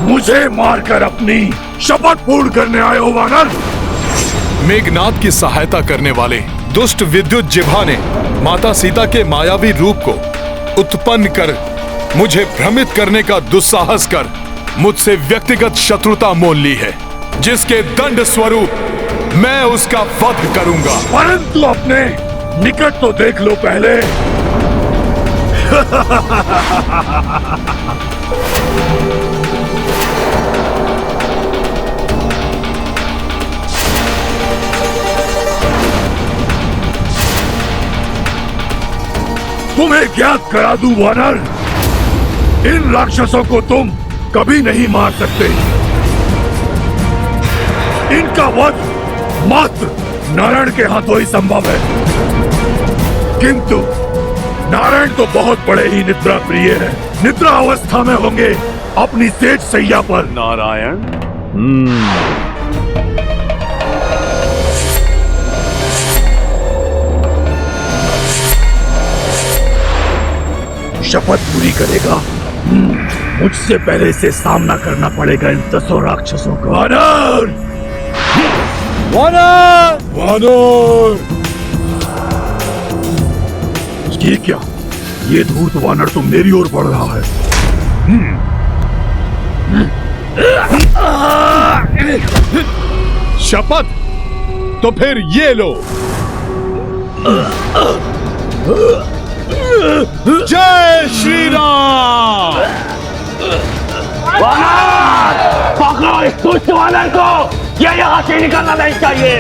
मुझे मारकर अपनी शपथ पूर्ण करने आए हो वानर। मेघनाद की सहायता करने वाले दुष्ट विद्युत जिह्वा ने माता सीता के मायावी रूप को उत्पन्न कर मुझे भ्रमित करने का दुस्साहस कर मुझसे व्यक्तिगत शत्रुता मोल ली है, जिसके दंड स्वरूप मैं उसका वध करूंगा। परंतु अपने निकट तो देख लो पहले। तुम्हें ज्ञात करा दूं वानर, इन राक्षसों को तुम कभी नहीं मार सकते। इनका वध मात्र नारायण के हाथों ही संभव है। किंतु नारायण तो बहुत बड़े ही निद्रा प्रिय है। निद्रा अवस्था में होंगे अपनी सेज सैया पर। नारायण शपथ पूरी करेगा। मुझसे पहले से सामना करना पड़ेगा इन 10 राक्षसों को। वानर! वानर! वानर! ये क्या? ये धूर्त वानर तो मेरी ओर बढ़ रहा है। शपथ? तो फिर ये लो। जय श्री राम। वानर! पकड़ो इस दुष्ट वानर को, ये यहाँ से निकलना नहीं चाहिए।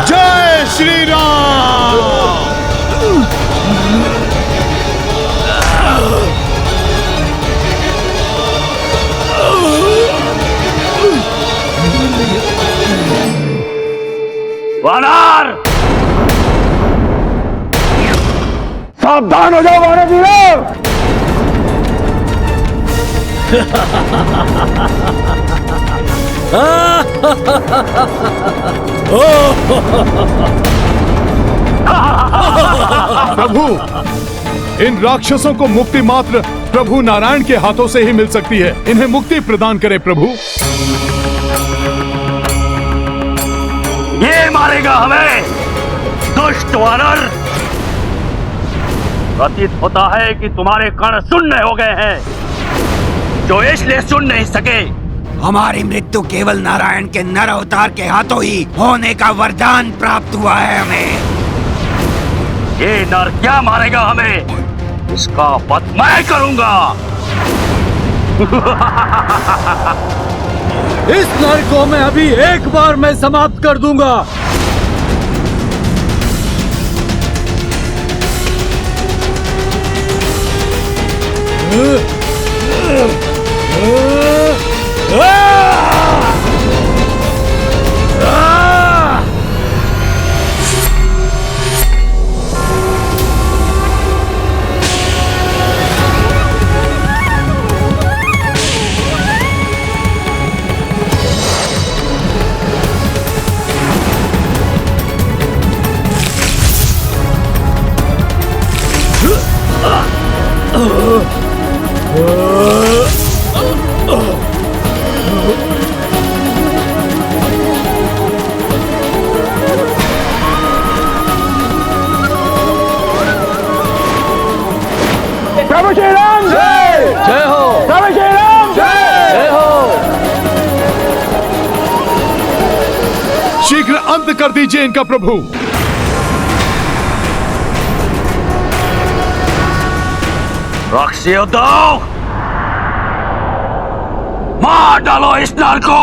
जय श्री राम। वानर! सावधान हो जाओ वानर वीरों! प्रभु, इन राक्षसों को मुक्ति मात्र प्रभु नारायण के हाथों से ही मिल सकती है। इन्हें मुक्ति प्रदान करें प्रभु। ये मारेगा हमें, दुष्ट वानर। प्रतीत होता है कि तुम्हारे कण शून्य हो गए हैं, जो इसलिए सुन नहीं सके। हमारी मृत्यु केवल नारायण के नर अवतार के हाथों ही होने का वरदान प्राप्त हुआ है हमें। ये नर क्या मारेगा हमें? इसका वध मैं करूंगा। इस नर को मैं अभी एक बार में समाप्त कर दूंगा। प्रभु श्री राम जय जय हो। प्रभु श्री राम जय जय हो। शीघ्र अंत कर दीजिए इनका प्रभु। राक्षसियों दो, मार डालो इस नर को।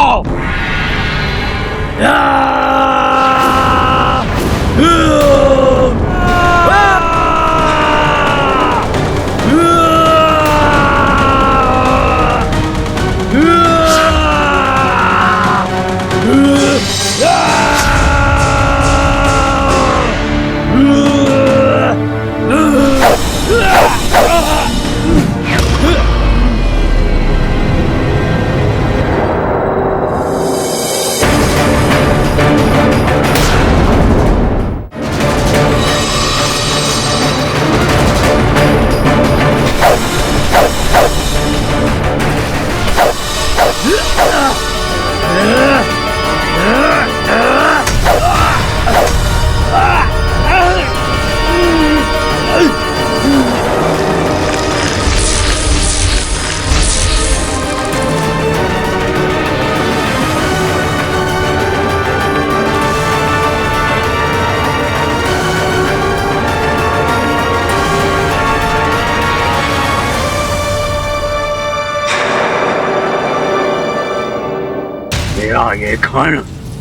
मेरा ये खन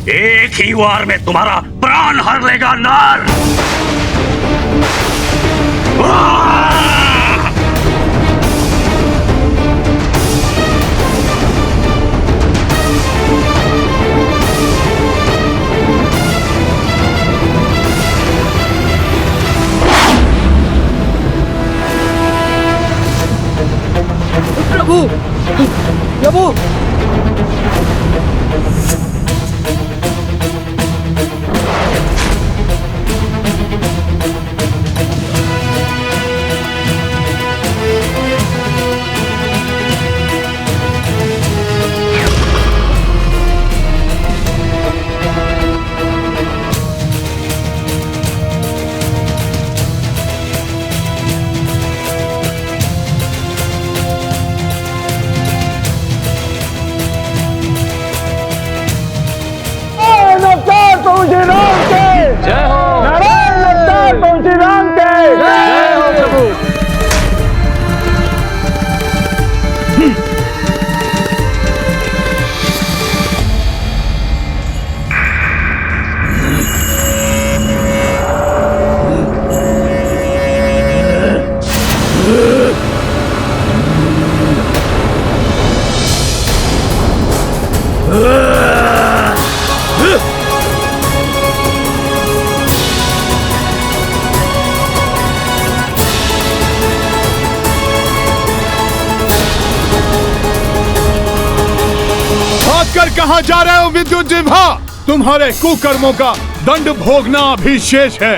एक ही वार में तुम्हारा प्राण हर लेगा नर। प्रभु प्रभु कहां जा रहे हो विद्युज्जिह्वा? तुम्हारे कुकर्मों का दंड भोगना अभी शेष है।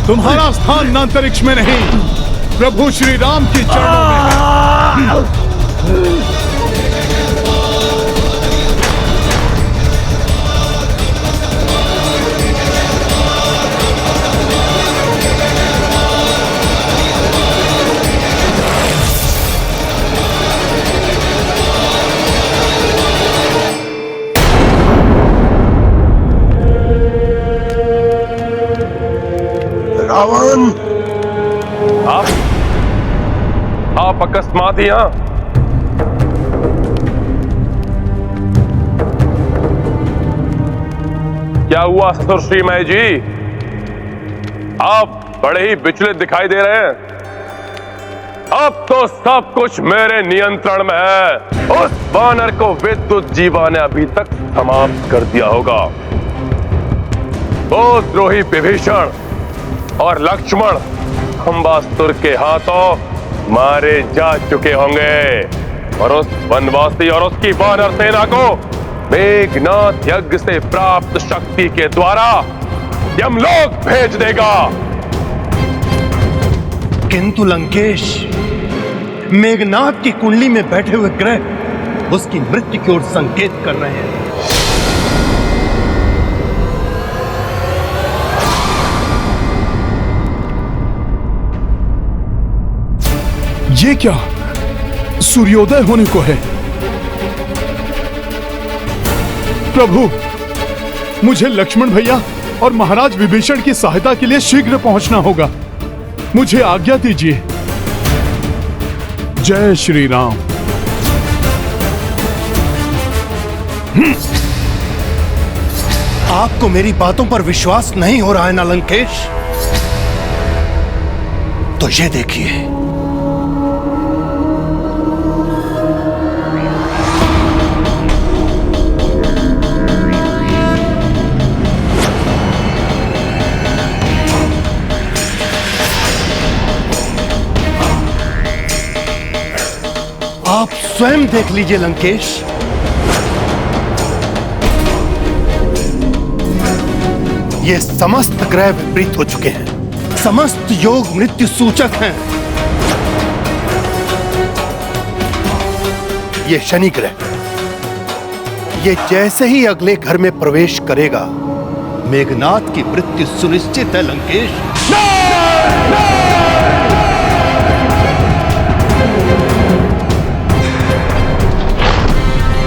तुम्हारा स्थान अंतरिक्ष में नहीं, प्रभु श्री राम की चरणों में है। रावण, आप अकस्मात यहां? क्या हुआ ससुर श्रीमय जी? आप बड़े ही विचलित दिखाई दे रहे हैं। अब तो सब कुछ मेरे नियंत्रण में है। उस वानर को विद्युज्जीवा ने अभी तक समाप्त कर दिया होगा। वो द्रोही विभीषण और लक्ष्मण खंबासुर के हाथों मारे जा चुके होंगे। और उस वनवासी और उसकी वानर सेना को मेघनाथ यज्ञ से प्राप्त शक्ति के द्वारा यमलोक भेज देगा। किंतु लंकेश, मेघनाथ की कुंडली में बैठे हुए ग्रह उसकी मृत्यु की ओर संकेत कर रहे हैं। ये क्या? सूर्योदय होने को है। प्रभु, मुझे लक्ष्मण भैया और महाराज विभीषण की सहायता के लिए शीघ्र पहुंचना होगा। मुझे आज्ञा दीजिए। जय श्री राम। आपको मेरी बातों पर विश्वास नहीं हो रहा है ना लंकेश? तो ये देखिए, आप स्वयं देख लीजिए लंकेश। ये समस्त ग्रह विपरीत हो चुके हैं। समस्त योग मृत्यु सूचक हैं। ये शनि ग्रह, ये जैसे ही अगले घर में प्रवेश करेगा, मेघनाथ की मृत्यु सुनिश्चित है लंकेश।